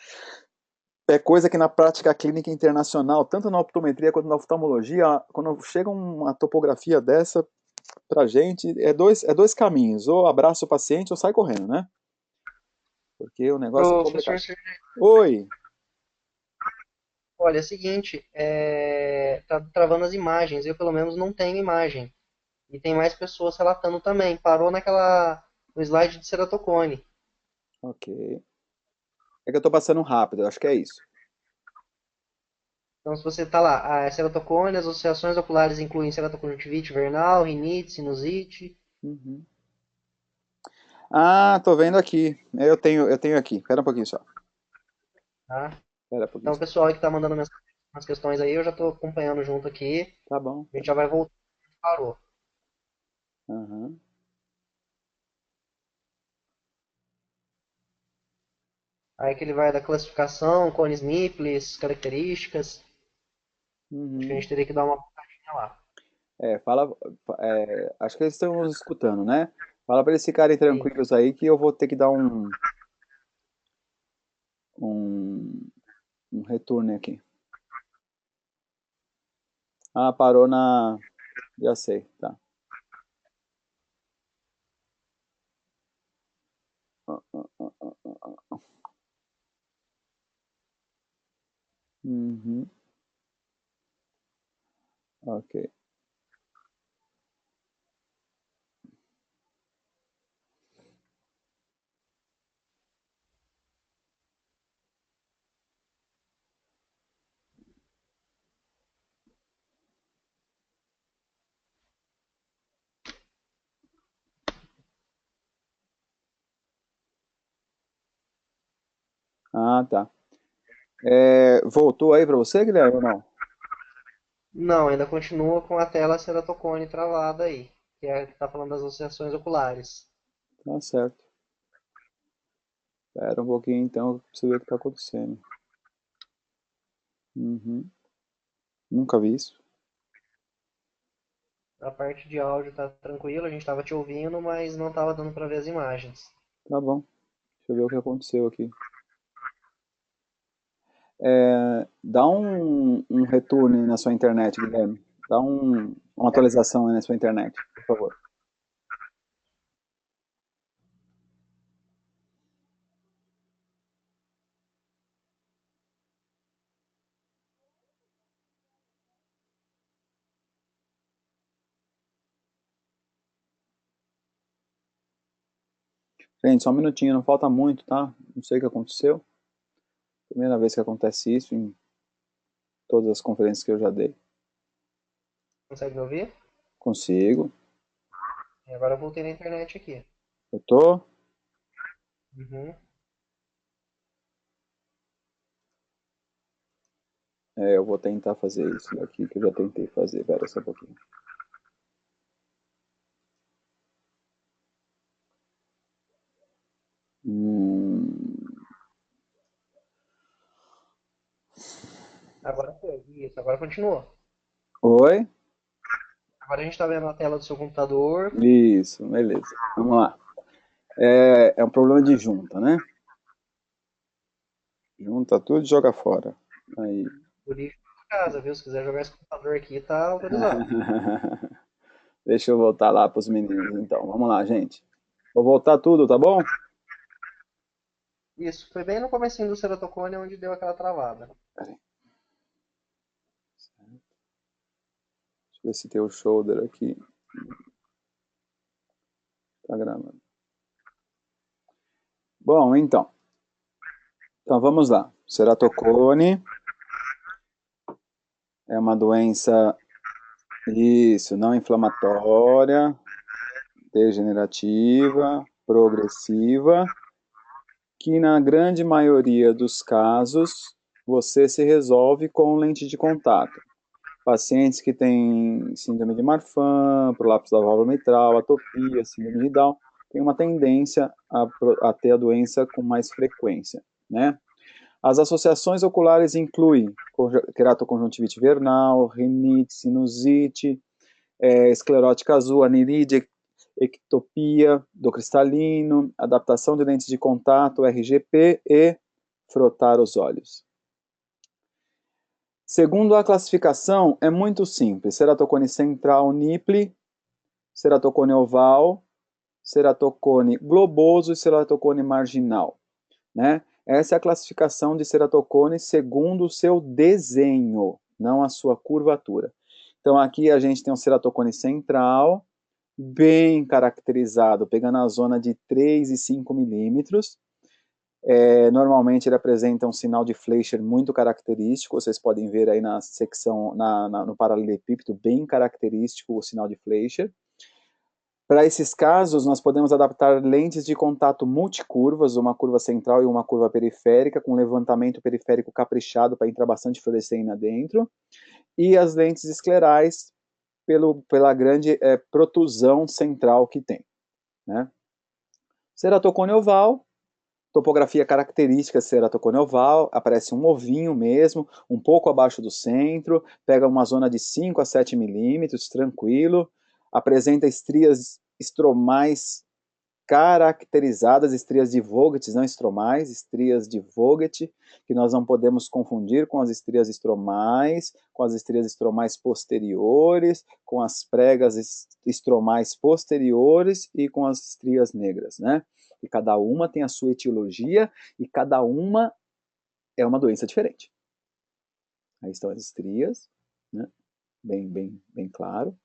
É coisa que na prática clínica internacional, tanto na optometria quanto na oftalmologia, quando chega uma topografia dessa pra gente, é dois caminhos. Ou abraça o paciente ou sai correndo, né? Porque o negócio é
Professor
complicado.
Sérgio,
Oi!
olha, é o seguinte, tá travando as imagens, eu pelo menos não tenho imagem. E tem mais pessoas relatando também. Parou no slide de ceratocone.
Ok. É que eu tô passando rápido, eu acho que é isso.
Então, se você tá lá, a ceratocone, as associações oculares incluem ceratoconjuntivite vernal, rinite, sinusite.
Uhum. Ah, tô vendo aqui. Eu tenho aqui. Espera um pouquinho só.
Tá?
Espera um pouquinho
Então, o
só.
pessoal aí que tá mandando umas questões aí, eu já tô acompanhando junto aqui.
Tá bom,
A
tá
gente já
bom.
vai voltar. Parou.
Uhum.
Aí que ele vai da classificação, cones níples, características. Acho que a
Uhum.
gente teria que dar uma olhadinha lá.
Fala. Acho que eles estão nos escutando, né? Fala para eles ficarem
Sim.
tranquilos aí que eu vou ter que dar um retorno aqui. Ah, parou na. Já sei, tá. Uhum. Ok. Ah, tá. Voltou aí para você, Guilherme, ou não?
Não, ainda continua com a tela ceratocone travada aí, que é a que está falando das associações oculares.
Tá certo. Espera um pouquinho então pra você ver o que está acontecendo. Uhum. Nunca vi isso.
A parte de áudio tá tranquila, a gente estava te ouvindo, mas não estava dando para ver as imagens.
Tá bom. Deixa eu ver o que aconteceu aqui. Dá um retorno na sua internet, Guilherme. Dá uma atualização aí na sua internet, por favor. Gente, só um minutinho, não falta muito, tá? Não sei o que aconteceu. Primeira vez que acontece isso em todas as conferências que eu já dei.
Consegue me ouvir?
Consigo.
E agora eu voltei na internet aqui.
Eu tô.
Uhum.
Eu vou tentar fazer isso daqui que eu já tentei fazer. Pera só um pouquinho. Hum,
Agora foi. Isso, agora continua.
Oi?
Agora a gente está vendo a tela do seu computador.
Isso, beleza. Vamos lá. É um problema de junta, né? Junta tudo e joga fora. Aí.
O lixo da casa, viu? Se quiser jogar esse computador aqui, tá autorizado.
Deixa eu voltar lá para os meninos, então. Vamos lá, gente. Vou voltar tudo, tá bom?
Isso, foi bem no comecinho do ceratocone onde deu aquela travada.
Peraí. Deixa eu ver se tem o shoulder aqui. Tá gravando. Bom, então. Então vamos lá. Ceratocone é uma doença, isso, não inflamatória, degenerativa, progressiva, que na grande maioria dos casos você se resolve com lente de contato. Pacientes que têm síndrome de Marfan, prolapso da válvula mitral, atopia, síndrome de Down, têm uma tendência a ter a doença com mais frequência, né? As associações oculares incluem queratoconjuntivite vernal, rinite, sinusite, esclerótica azul, aniride, ectopia do cristalino, adaptação de lentes de contato, RGP e frotar os olhos. Segundo a classificação, é muito simples. Ceratocone central, NIPLE, ceratocone oval, ceratocone globoso e ceratocone marginal, né? Essa é a classificação de ceratocone segundo o seu desenho, não a sua curvatura. Então aqui a gente tem um ceratocone central, bem caracterizado, pegando a zona de 3 e 5 milímetros. Normalmente ele apresenta um sinal de Fleischer muito característico, vocês podem ver aí na secção, no paralelepípedo, bem característico o sinal de Fleischer. Para esses casos, nós podemos adaptar lentes de contato multicurvas, uma curva central e uma curva periférica, com levantamento periférico caprichado para entrar bastante fluorescina dentro, e as lentes esclerais pela grande protusão central que tem, né? Ceratocone oval, topografia característica de ceratocone oval, aparece um ovinho mesmo, um pouco abaixo do centro, pega uma zona de 5 a 7 milímetros, tranquilo, apresenta estrias estromais caracterizadas, estrias de Vogt, não estromais, estrias de Vogt, que nós não podemos confundir com as estrias estromais, com as estrias estromais posteriores, com as pregas estromais posteriores e com as estrias negras, né? E cada uma tem a sua etiologia e cada uma é uma doença diferente. Aí estão as estrias, né? Bem claro.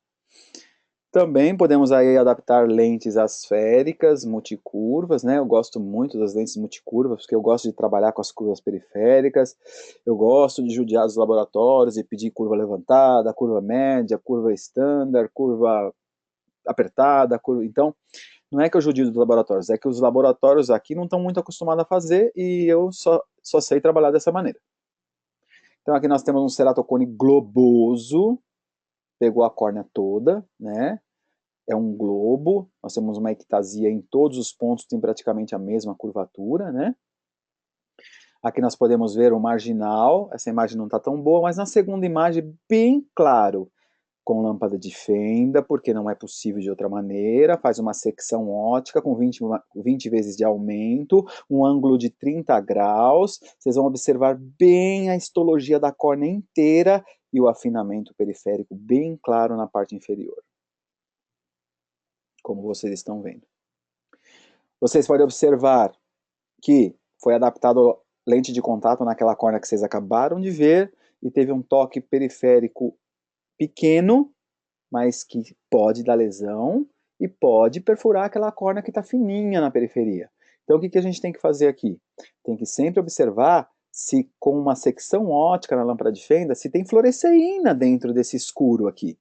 Também podemos aí adaptar lentes asféricas, multicurvas, né? Eu gosto muito das lentes multicurvas, porque eu gosto de trabalhar com as curvas periféricas, eu gosto de judiar os laboratórios e pedir curva levantada, curva média, curva estándar, curva apertada, curva... Então, não é que eu judio dos laboratórios, é que os laboratórios aqui não estão muito acostumados a fazer e eu só sei trabalhar dessa maneira. Então aqui nós temos um ceratocone globoso, pegou a córnea toda, né? É um globo, nós temos uma ectasia em todos os pontos, tem praticamente a mesma curvatura, né? Aqui nós podemos ver o marginal, essa imagem não está tão boa, mas na segunda imagem, bem claro, com lâmpada de fenda, porque não é possível de outra maneira, faz uma secção ótica com 20 vezes de aumento, um ângulo de 30 graus, vocês vão observar bem a histologia da córnea inteira e o afinamento periférico bem claro na parte inferior, como vocês estão vendo. Vocês podem observar que foi adaptado lente de contato naquela córnea que vocês acabaram de ver e teve um toque periférico pequeno, mas que pode dar lesão e pode perfurar aquela córnea que está fininha na periferia. Então o que a gente tem que fazer aqui? Tem que sempre observar se com uma secção ótica na lâmpada de fenda, se tem fluoresceína dentro desse escuro aqui.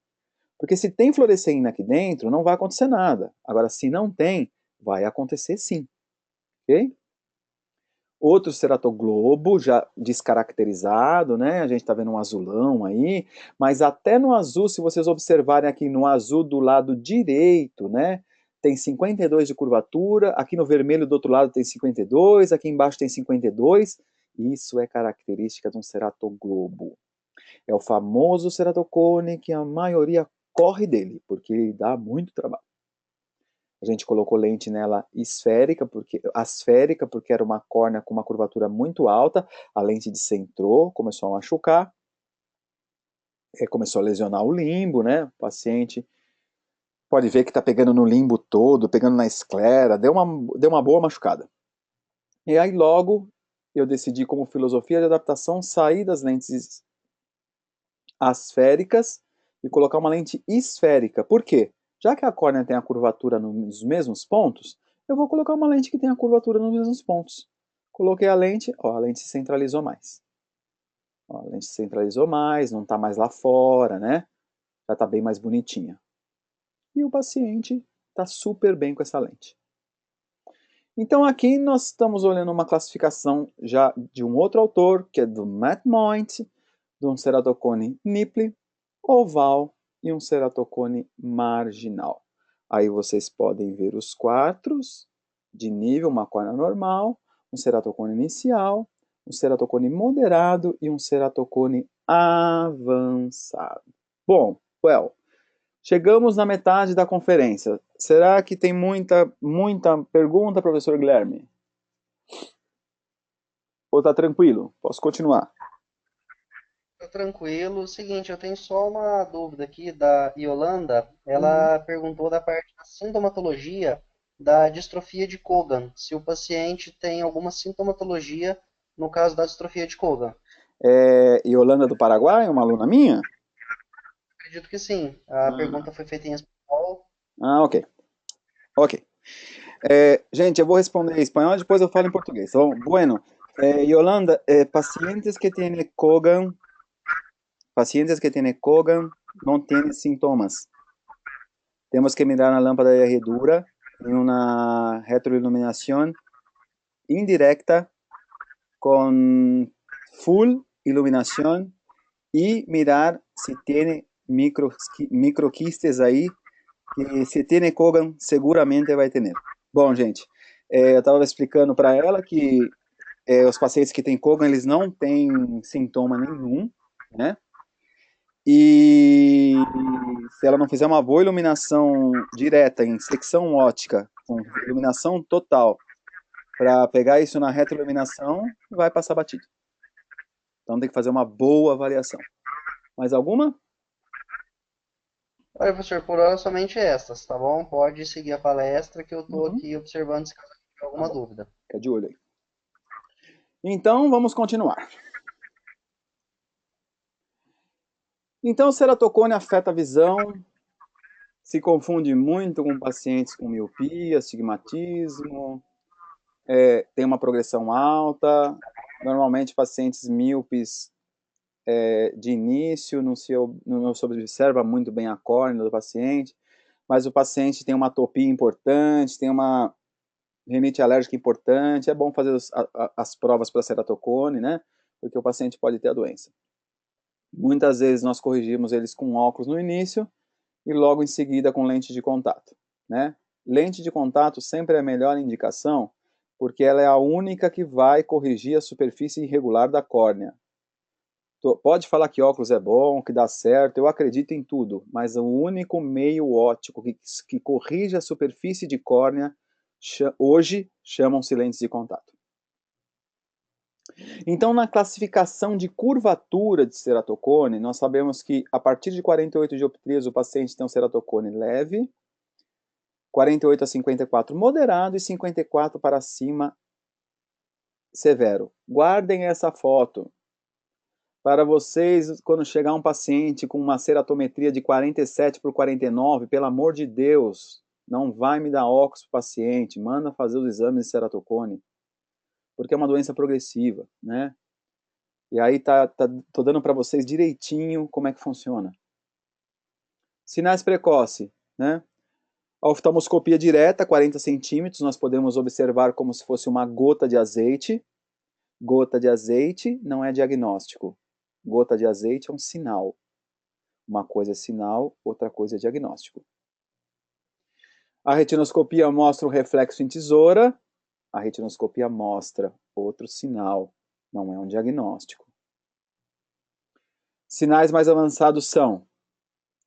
Porque se tem fluoresceína aqui dentro, não vai acontecer nada. Agora, se não tem, vai acontecer sim. Ok? Outro ceratoglobo já descaracterizado, né? A gente está vendo um azulão aí, mas até no azul, se vocês observarem aqui no azul do lado direito, né? Tem 52 de curvatura, aqui no vermelho do outro lado tem 52, aqui embaixo tem 52. Isso é característica de um ceratoglobo. É o famoso ceratocone que a maioria corre dele, porque ele dá muito trabalho. A gente colocou lente nela asférica, porque era uma córnea com uma curvatura muito alta, a lente descentrou, começou a machucar, começou a lesionar o limbo, né? O paciente pode ver que está pegando no limbo todo, pegando na esclera, deu uma boa machucada. E aí logo eu decidi, como filosofia de adaptação, sair das lentes asféricas e colocar uma lente esférica. Por quê? Já que a córnea tem a curvatura nos mesmos pontos, eu vou colocar uma lente que tem a curvatura nos mesmos pontos. Coloquei a lente se centralizou mais. Ó, a lente se centralizou mais, não está mais lá fora, né? Já está bem mais bonitinha. E o paciente está super bem com essa lente. Então aqui nós estamos olhando uma classificação já de um outro autor, que é do Matt Moint, de um ceratocone Niple, oval e um ceratocone marginal. Aí vocês podem ver os quadros de nível, uma córnea normal, um ceratocone inicial, um ceratocone moderado e um ceratocone avançado. Bom, chegamos na metade da conferência. Será que tem muita pergunta, professor Guilherme? Ou tá tranquilo? Posso continuar?
Tá tranquilo. Seguinte, eu tenho só uma dúvida aqui da Yolanda. Ela perguntou da parte da sintomatologia da distrofia de Cogan, se o paciente tem alguma sintomatologia no caso da distrofia de Cogan.
Yolanda do Paraguai, uma aluna minha?
Acredito que sim. A pergunta foi feita em espanhol.
Ah, ok. Ok. Gente, eu vou responder em espanhol, depois eu falo em português. Então, bueno, Yolanda, pacientes que tienen Cogan no tienen síntomas. Temos que mirar na lâmpada de herradura em uma retroiluminação indirecta com full iluminação e mirar se tem microquistes aí, que se tem Cogan, seguramente vai ter. Bom, gente, eu estava explicando para ela que os pacientes que têm Cogan, eles não têm sintoma nenhum, né? E se ela não fizer uma boa iluminação direta em secção ótica, com iluminação total, para pegar isso na retroiluminação, vai passar batido. Então tem que fazer uma boa avaliação. Mais alguma?
Olha, professor, por hora somente essas, tá bom? Pode seguir a palestra que eu estou aqui observando se caso tiver alguma dúvida.
Fica de olho aí. Então, vamos continuar. Então, o ceratocone afeta a visão, se confunde muito com pacientes com miopia, astigmatismo, tem uma progressão alta. Normalmente, pacientes míopes de início não se observa muito bem a córnea do paciente, mas o paciente tem uma atopia importante, tem uma rinite alérgica importante, é bom fazer as provas para ceratocone, né? Porque o paciente pode ter a doença. Muitas vezes nós corrigimos eles com óculos no início e logo em seguida com lente de contato, né? Lente de contato sempre é a melhor indicação, porque ela é a única que vai corrigir a superfície irregular da córnea. Pode falar que óculos é bom, que dá certo, eu acredito em tudo, mas o único meio óptico que corrige a superfície de córnea hoje chamam-se lentes de contato. Então, na classificação de curvatura de ceratocone, nós sabemos que a partir de 48 dioptrias o paciente tem um ceratocone leve, 48 a 54 moderado e 54 para cima severo. Guardem essa foto. Para vocês, quando chegar um paciente com uma ceratometria de 47 por 49, pelo amor de Deus, não vai me dar óculos para o paciente, manda fazer os exames de ceratocone, porque é uma doença progressiva, né? E aí tô dando para vocês direitinho como é que funciona. Sinais precoce, né? A oftalmoscopia direta, 40 centímetros, nós podemos observar como se fosse uma gota de azeite. Gota de azeite não é diagnóstico. Gota de azeite é um sinal. Uma coisa é sinal, outra coisa é diagnóstico. A retinoscopia mostra o reflexo em tesoura. A retinoscopia mostra outro sinal, não é um diagnóstico. Sinais mais avançados são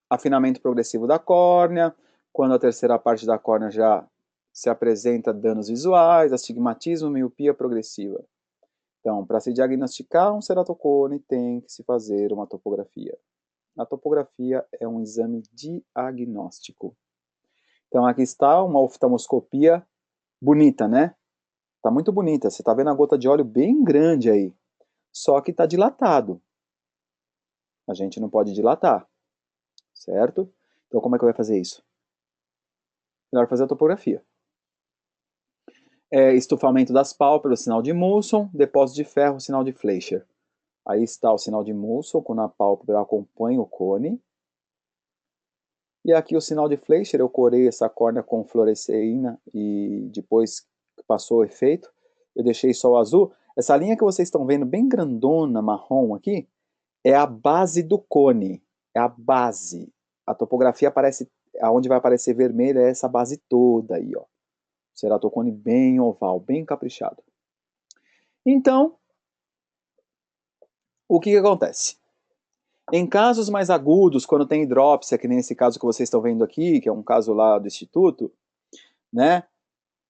afinamento progressivo da córnea, quando a terceira parte da córnea já se apresenta danos visuais, astigmatismo, miopia progressiva. Então, para se diagnosticar um ceratocone, tem que se fazer uma topografia. A topografia é um exame diagnóstico. Então, aqui está uma oftalmoscopia bonita, né? Está muito bonita. Você está vendo a gota de óleo bem grande aí. Só que está dilatado. A gente não pode dilatar, certo? Então, como é que vai fazer isso? Melhor fazer a topografia. Estufamento das pálpebras, sinal de Moulson. Depósito de ferro, sinal de Fleischer. Aí está o sinal de Moulson, quando a pálpebra acompanha o cone. E aqui o sinal de Fleischer, eu corei essa córnea com fluoresceína e depois que passou o efeito, eu deixei só o azul. Essa linha que vocês estão vendo bem grandona, marrom aqui, é a base do cone. É a base. A topografia aparece, aonde vai aparecer vermelho é essa base toda aí, ó. Ceratocone bem oval, bem caprichado. Então, o que acontece? Em casos mais agudos, quando tem hidrópsia, que nem esse caso que vocês estão vendo aqui, que é um caso lá do instituto, né?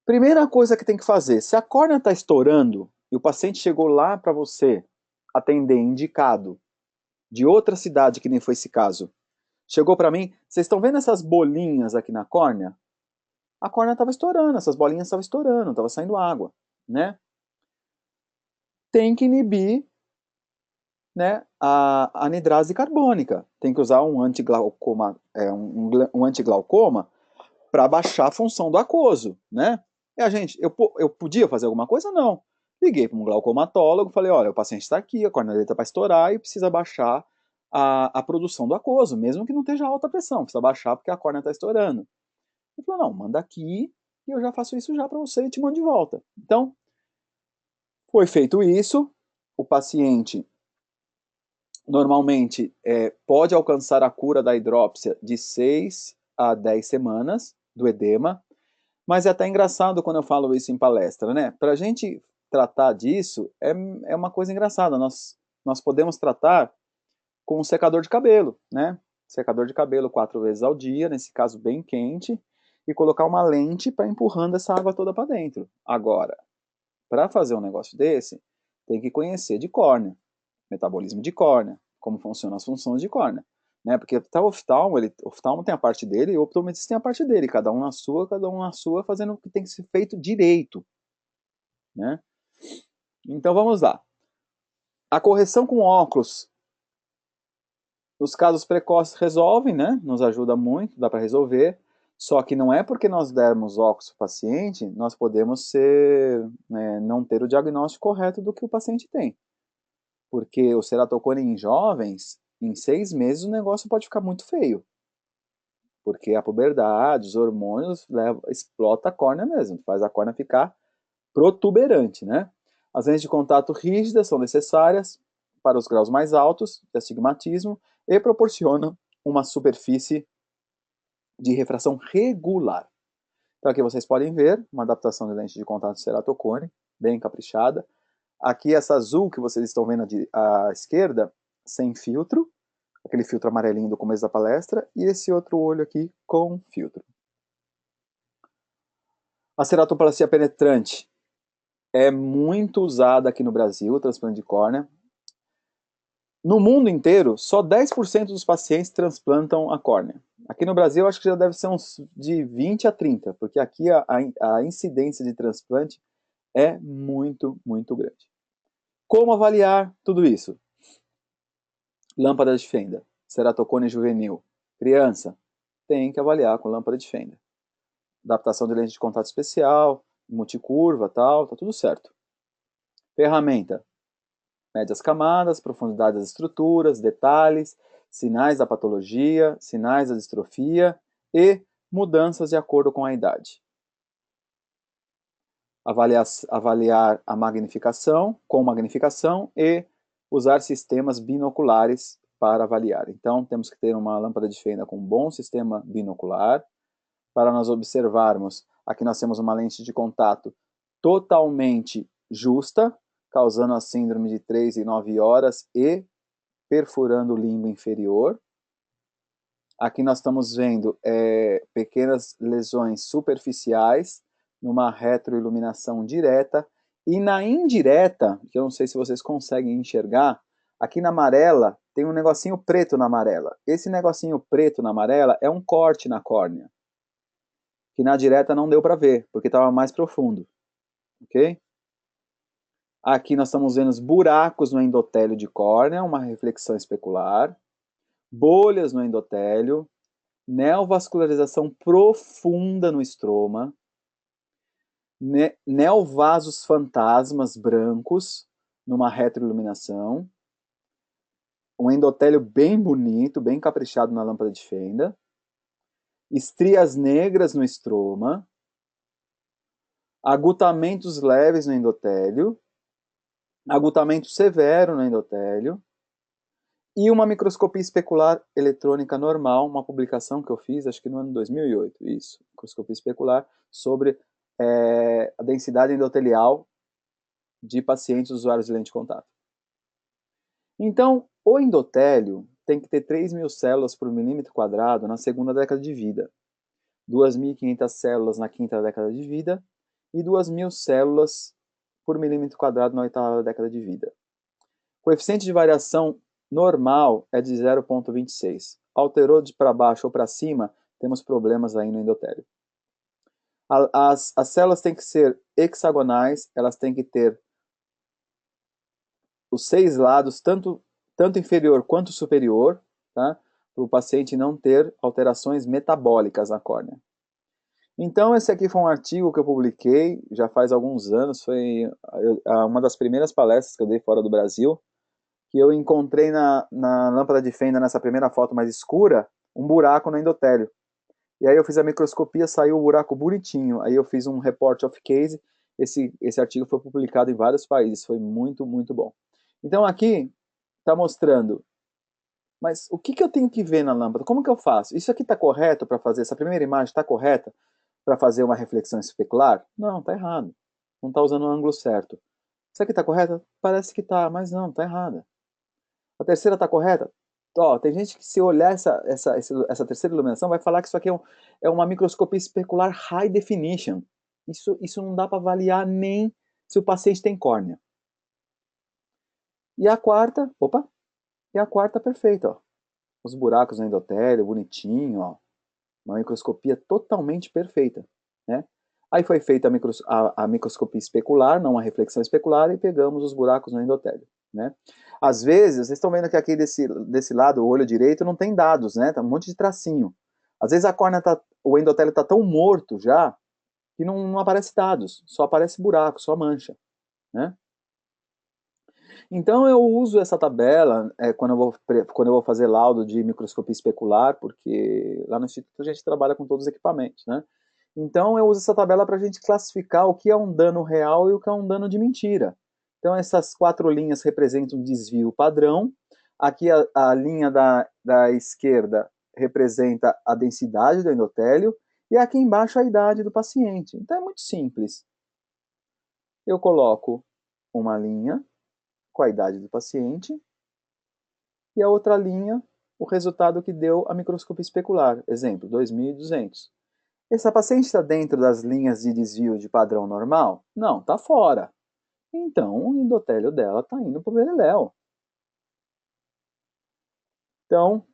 Primeira coisa que tem que fazer, se a córnea está estourando e o paciente chegou lá para você atender indicado de outra cidade, que nem foi esse caso, chegou para mim, vocês estão vendo essas bolinhas aqui na córnea? A córnea estava estourando, essas bolinhas estavam estourando, estava saindo água, né? Tem que inibir, né, a anidrase carbônica. Tem que usar um antiglaucoma, um antiglaucoma para baixar a função do aquoso, né? E a gente, eu podia fazer alguma coisa? Não. Liguei para um glaucomatólogo, falei, olha, o paciente está aqui, a córnea dele está para estourar e precisa baixar a produção do aquoso, mesmo que não esteja alta pressão, precisa baixar porque a córnea está estourando. Ele falou, não, manda aqui e eu já faço isso já para você e te mando de volta. Então, foi feito isso, o paciente normalmente pode alcançar a cura da hidrópsia de 6 a 10 semanas do edema, mas é até engraçado quando eu falo isso em palestra, né? Para a gente tratar disso, é uma coisa engraçada. Nós podemos tratar com um secador de cabelo, né? Secador de cabelo 4 vezes ao dia, nesse caso bem quente, e colocar uma lente para empurrando essa água toda para dentro. Agora, para fazer um negócio desse, tem que conhecer de córnea, metabolismo de córnea, como funcionam as funções de córnea. Né? Porque tá o oftalmo tem a parte dele e o optometrista tem a parte dele, cada um na sua, fazendo o que tem que ser feito direito. Né? Então vamos lá. A correção com óculos, nos casos precoces resolve, né? Nos ajuda muito, dá para resolver. Só que não é porque nós dermos óculos para o paciente, nós podemos não ter o diagnóstico correto do que o paciente tem. Porque o ceratocone em jovens, em 6 meses o negócio pode ficar muito feio. Porque a puberdade, os hormônios, explota a córnea mesmo, faz a córnea ficar protuberante, né? As lentes de contato rígidas são necessárias, para os graus mais altos de astigmatismo e proporciona uma superfície de refração regular. Então aqui vocês podem ver uma adaptação de lente de contato ceratocone, bem caprichada. Aqui essa azul que vocês estão vendo à esquerda, sem filtro, aquele filtro amarelinho do começo da palestra, e esse outro olho aqui com filtro. A ceratoplastia penetrante é muito usada aqui no Brasil, o transplante de córnea. No mundo inteiro, só 10% dos pacientes transplantam a córnea. Aqui no Brasil, acho que já deve ser uns de 20 a 30, porque aqui a incidência de transplante é muito, muito grande. Como avaliar tudo isso? Lâmpada de fenda, ceratocone juvenil. Criança, tem que avaliar com lâmpada de fenda. Adaptação de lente de contato especial, multicurva, tal, tá tudo certo. Ferramenta, médias camadas, profundidade das estruturas, detalhes, sinais da patologia, sinais da distrofia e mudanças de acordo com a idade. Avaliar a magnificação, com magnificação e usar sistemas binoculares para avaliar. Então, temos que ter uma lâmpada de fenda com um bom sistema binocular, para nós observarmos, aqui nós temos uma lente de contato totalmente justa, causando a síndrome de 3 e 9 horas e perfurando o limbo inferior. Aqui nós estamos vendo pequenas lesões superficiais, numa retroiluminação direta, e na indireta, que eu não sei se vocês conseguem enxergar, aqui na amarela tem um negocinho preto na amarela. Esse negocinho preto na amarela é um corte na córnea, que na direta não deu para ver, porque estava mais profundo, ok? Aqui nós estamos vendo os buracos no endotélio de córnea, uma reflexão especular, bolhas no endotélio, neovascularização profunda no estroma, neovasos fantasmas brancos numa retroiluminação, um endotélio bem bonito, bem caprichado na lâmpada de fenda, estrias negras no estroma, agutamentos leves no endotélio, agutamento severo no endotélio, e uma microscopia especular eletrônica normal, uma publicação que eu fiz, acho que no ano 2008, isso, microscopia especular sobre a densidade endotelial de pacientes usuários de lente de contato. Então, o endotélio tem que ter 3.000 células por milímetro quadrado na segunda década de vida, 2.500 células na quinta década de vida e 2.000 células por milímetro quadrado na oitava década de vida. O coeficiente de variação normal é de 0,26. Alterou de para baixo ou para cima, temos problemas aí no endotélio. As células têm que ser hexagonais, elas têm que ter os 6 lados, tanto inferior quanto superior, tá? Para o paciente não ter alterações metabólicas na córnea. Então, esse aqui foi um artigo que eu publiquei já faz alguns anos, foi uma das primeiras palestras que eu dei fora do Brasil, que eu encontrei na lâmpada de fenda, nessa primeira foto mais escura, um buraco no endotélio. E aí eu fiz a microscopia, saiu o buraco bonitinho. Aí eu fiz um report of case, esse artigo foi publicado em vários países, foi muito, muito bom. Então aqui está mostrando, mas o que eu tenho que ver na lâmpada? Como que eu faço? Isso aqui está correto para fazer, essa primeira imagem está correta para fazer uma reflexão especular? Não, está errado. Não está usando o ângulo certo. Isso aqui está correto? Parece que está, mas não, está errada. A terceira está correta? Ó, tem gente que se olhar essa terceira iluminação vai falar que isso aqui é uma microscopia especular high definition. Isso não dá para avaliar nem se o paciente tem córnea. E a quarta, perfeita, ó. Os buracos no endotélio, bonitinho, ó. Uma microscopia totalmente perfeita, né? Aí foi feita a microscopia especular, não a reflexão especular, e pegamos os buracos no endotélio, né? Às vezes, vocês estão vendo que aqui desse lado, o olho direito, não tem dados, né? Tá um monte de tracinho. Às vezes o endotélio está tão morto já, que não aparece dados, só aparece buraco, só mancha, né? Então eu uso essa tabela quando eu vou fazer laudo de microscopia especular, porque lá no Instituto a gente trabalha com todos os equipamentos, né? Então eu uso essa tabela para a gente classificar o que é um dano real e o que é um dano de mentira. Então, essas 4 linhas representam um desvio padrão. Aqui, a linha da esquerda representa a densidade do endotélio, e aqui embaixo a idade do paciente. Então, é muito simples. Eu coloco uma linha com a idade do paciente, e a outra linha, o resultado que deu a microscopia especular. Exemplo, 2.200. Essa paciente está dentro das linhas de desvio de padrão normal? Não, está fora. Então, o endotélio dela está indo para o beleléu. Então,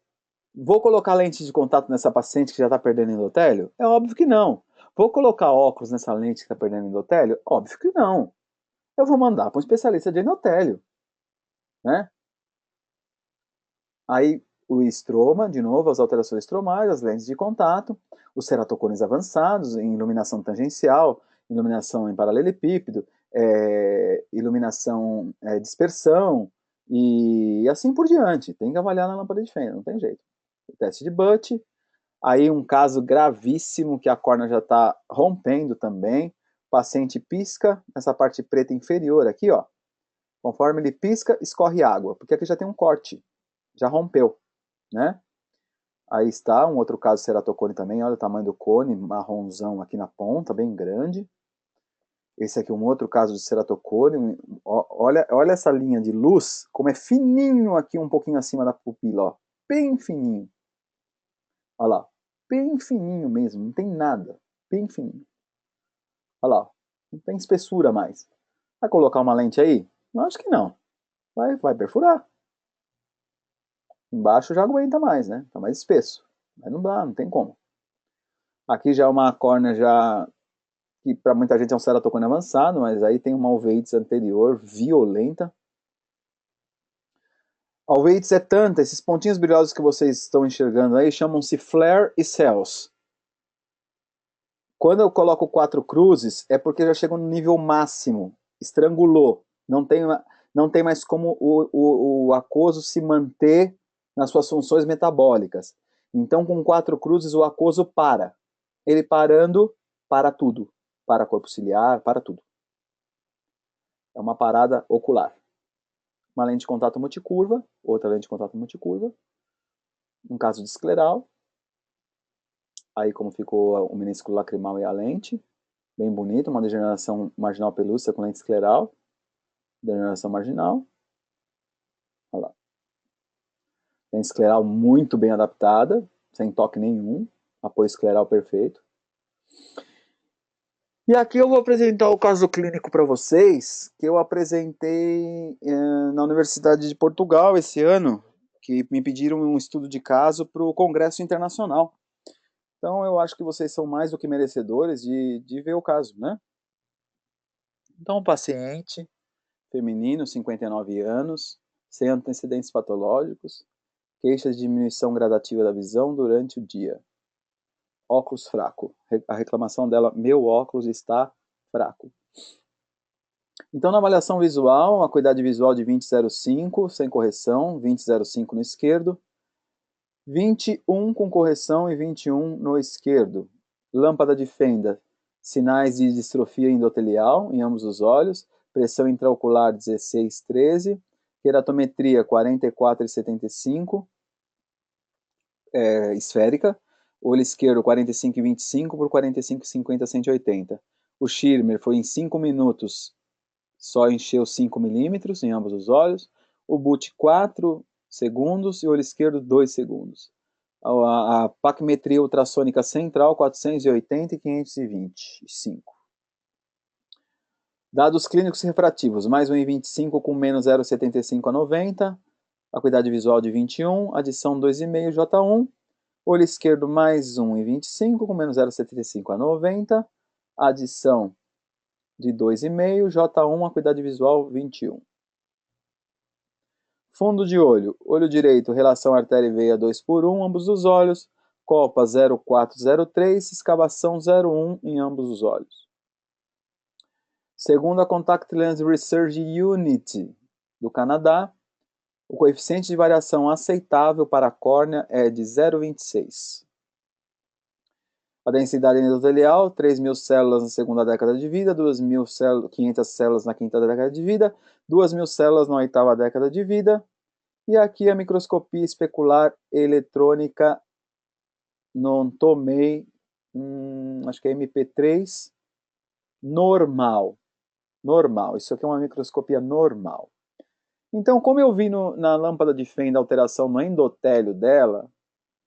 vou colocar lente de contato nessa paciente que já está perdendo endotélio? É óbvio que não. Vou colocar óculos nessa lente que está perdendo endotélio? Óbvio que não. Eu vou mandar para um especialista de endotélio, né? Aí, o estroma, de novo, as alterações estromais, as lentes de contato, os ceratocones avançados em iluminação tangencial, iluminação em paralelepípedo, iluminação dispersão e assim por diante. Tem que avaliar na lâmpada de fenda, não tem jeito. O teste de Butt, aí um caso gravíssimo que a córnea já está rompendo também. O paciente pisca nessa parte preta inferior aqui, ó. Conforme ele pisca, escorre água, porque aqui já tem um corte, já rompeu, né? Aí está um outro caso ceratocone também, olha o tamanho do cone, marronzão aqui na ponta, bem grande. Esse aqui é um outro caso de ceratocone, olha essa linha de luz, como é fininho aqui um pouquinho acima da pupila, ó, bem fininho. Olha lá, bem fininho mesmo, não tem nada, bem fininho. Olha lá, não tem espessura mais. Vai colocar uma lente aí? Eu acho que não, vai perfurar. Embaixo já aguenta mais, né? Tá mais espesso. Mas não dá, não tem como. Aqui já é uma córnea já que para muita gente é um ceratocone avançado, mas aí tem uma uveites anterior violenta. A uveites é tanta, esses pontinhos brilhosos que vocês estão enxergando aí chamam-se flare e cells. Quando eu coloco 4 cruzes é porque já chegou no nível máximo, estrangulou. Não tem mais como o aquoso se manter nas suas funções metabólicas. Então, com 4 cruzes, o aquoso para. Ele parando, para tudo. Para corpo ciliar, para tudo. É uma parada ocular. Uma lente de contato multicurva, outra lente de contato multicurva. Um caso de escleral. Aí como ficou o menisco lacrimal e a lente. Bem bonito, uma degeneração marginal pelúcida com lente escleral. Degeneração marginal. Olha lá. Lente escleral muito bem adaptada, sem toque nenhum. Apoio escleral perfeito. E aqui eu vou apresentar o caso clínico para vocês, que eu apresentei na Universidade de Portugal esse ano, que me pediram um estudo de caso para o Congresso Internacional. Então eu acho que vocês são mais do que merecedores de ver o caso, né? Então, um paciente feminino, 59 anos, sem antecedentes patológicos, queixa de diminuição gradativa da visão durante o dia. Óculos fraco. A reclamação dela, meu óculos está fraco. Então, na avaliação visual, acuidade visual de 20,05, sem correção, 20,05 no esquerdo, 21 com correção e 21 no esquerdo. Lâmpada de fenda, sinais de distrofia endotelial em ambos os olhos, pressão intraocular 16,13, queratometria 44,75, esférica, olho esquerdo 45,25 por 45,50, 180. O Schirmer foi em 5 minutos, só encheu 5 milímetros em ambos os olhos. O Butt 4 segundos e o olho esquerdo 2 segundos. A paquimetria ultrassônica central 480 e 525. Dados clínicos refrativos, mais 1,25 com menos 0,75 a 90. Acuidade visual de 21, adição 2,5 J1. Olho esquerdo mais 1,25 com menos 0,75 a 90. Adição de 2,5 J1, acuidade visual 21. Fundo de olho. Olho direito, relação artéria e veia 2:1, ambos os olhos. Copa 0,403, escavação 0,1 em ambos os olhos. Segundo a Contact Lens Research Unit do Canadá, o coeficiente de variação aceitável para a córnea é de 0,26. A densidade endotelial, 3.000 células na segunda década de vida, 2.500 células na quinta década de vida, 2.000 células na oitava década de vida. E aqui a microscopia especular eletrônica, não tomei, acho que é MP3, normal. Normal, isso aqui é uma microscopia normal. Então, como eu vi na lâmpada de Fenda alteração no endotélio dela,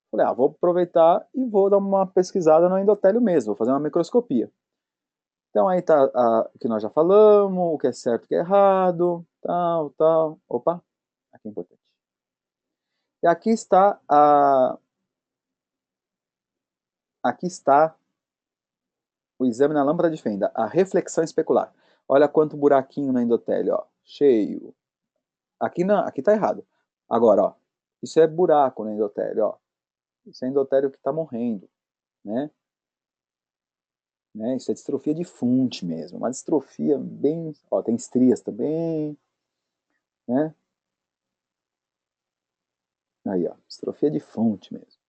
falei, vou aproveitar e vou dar uma pesquisada no endotélio mesmo, vou fazer uma microscopia. Então aí tá o que nós já falamos, o que é certo, o que é errado, tal. Opa, aqui é importante. E aqui está o exame na lâmpada de Fenda, a reflexão especular. Olha quanto buraquinho no endotélio, ó, cheio. Aqui não, aqui tá errado. Agora, ó, isso é buraco no endotélio, ó. Isso é endotélio que está morrendo, né? Isso é distrofia de Fundt mesmo, uma distrofia bem, ó, tem estrias também, né? Aí, ó, distrofia de Fundt mesmo.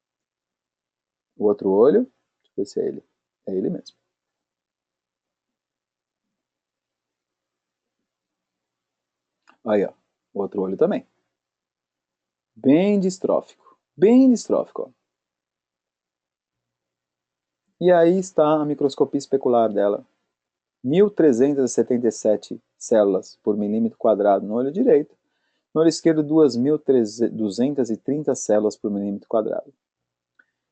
O outro olho, deixa eu ver se é ele mesmo. Aí, ó, o outro olho também. Bem distrófico, ó. E aí está a microscopia especular dela. 1.377 células por milímetro quadrado no olho direito. No olho esquerdo, 2.230 células por milímetro quadrado.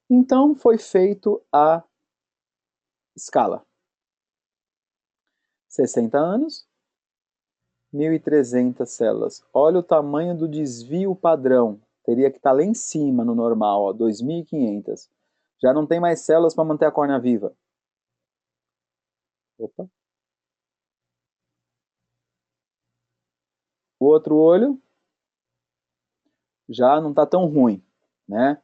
Então, foi feito a escala. 60 anos, 1.300 células. Olha o tamanho do desvio padrão. Teria que estar lá em cima no normal, ó, 2.500. Já não tem mais células para manter a córnea viva. Opa. O outro olho já não está tão ruim, né?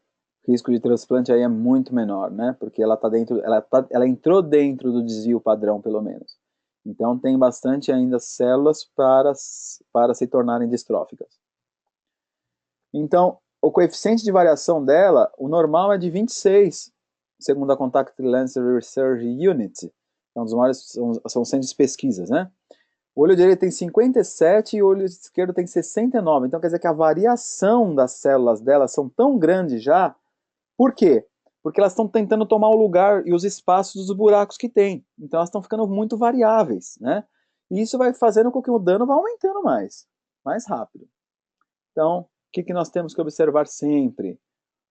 O risco de transplante aí é muito menor, né? Porque ela tá dentro, ela entrou dentro do desvio padrão, pelo menos. Então tem bastante ainda células para se tornarem distróficas. Então, o coeficiente de variação dela, o normal é de 26, segundo a Contact Lens Research Unit. É um dos maiores, são centros de pesquisas, né? O olho direito tem 57 e o olho esquerdo tem 69. Então quer dizer que a variação das células dela são tão grandes já. Por quê? Porque elas estão tentando tomar o lugar e os espaços dos buracos que tem. Então elas estão ficando muito variáveis, né? E isso vai fazendo com que o dano vá aumentando mais rápido. Então, o que nós temos que observar sempre?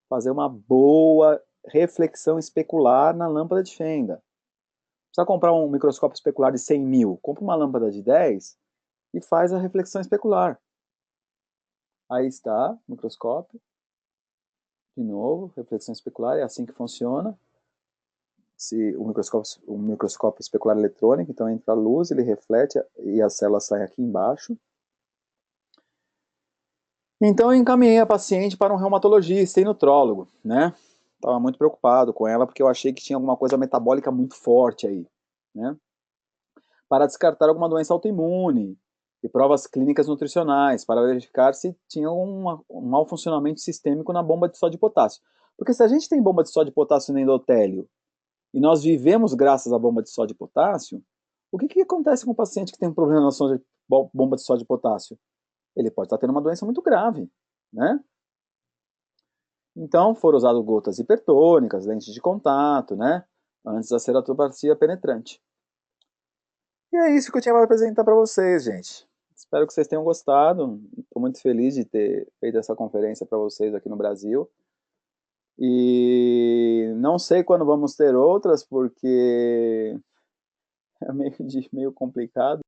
Fazer uma boa reflexão especular na lâmpada de Fenda. Precisa comprar um microscópio especular de 100 mil, compra uma lâmpada de 10 e faz a reflexão especular. Aí está o microscópio. De novo, reflexão especular, é assim que funciona. O microscópio especular eletrônico, então entra a luz, ele reflete e as células saem aqui embaixo. Então eu encaminhei a paciente para um reumatologista e nutrólogo, né? Estava muito preocupado com ela porque eu achei que tinha alguma coisa metabólica muito forte aí, né? Para descartar alguma doença autoimune e provas clínicas nutricionais para verificar se tinha um mau funcionamento sistêmico na bomba de sódio e potássio. Porque se a gente tem bomba de sódio e potássio no endotélio e nós vivemos graças à bomba de sódio e potássio, o que acontece com o paciente que tem um problema na bomba de sódio e potássio? Ele pode estar tendo uma doença muito grave, né? Então, foram usadas gotas hipertônicas, lentes de contato, né? Antes da ceratopatia penetrante. E é isso que eu tinha para apresentar para vocês, gente. Espero que vocês tenham gostado. Estou muito feliz de ter feito essa conferência para vocês aqui no Brasil. E não sei quando vamos ter outras, porque é meio complicado.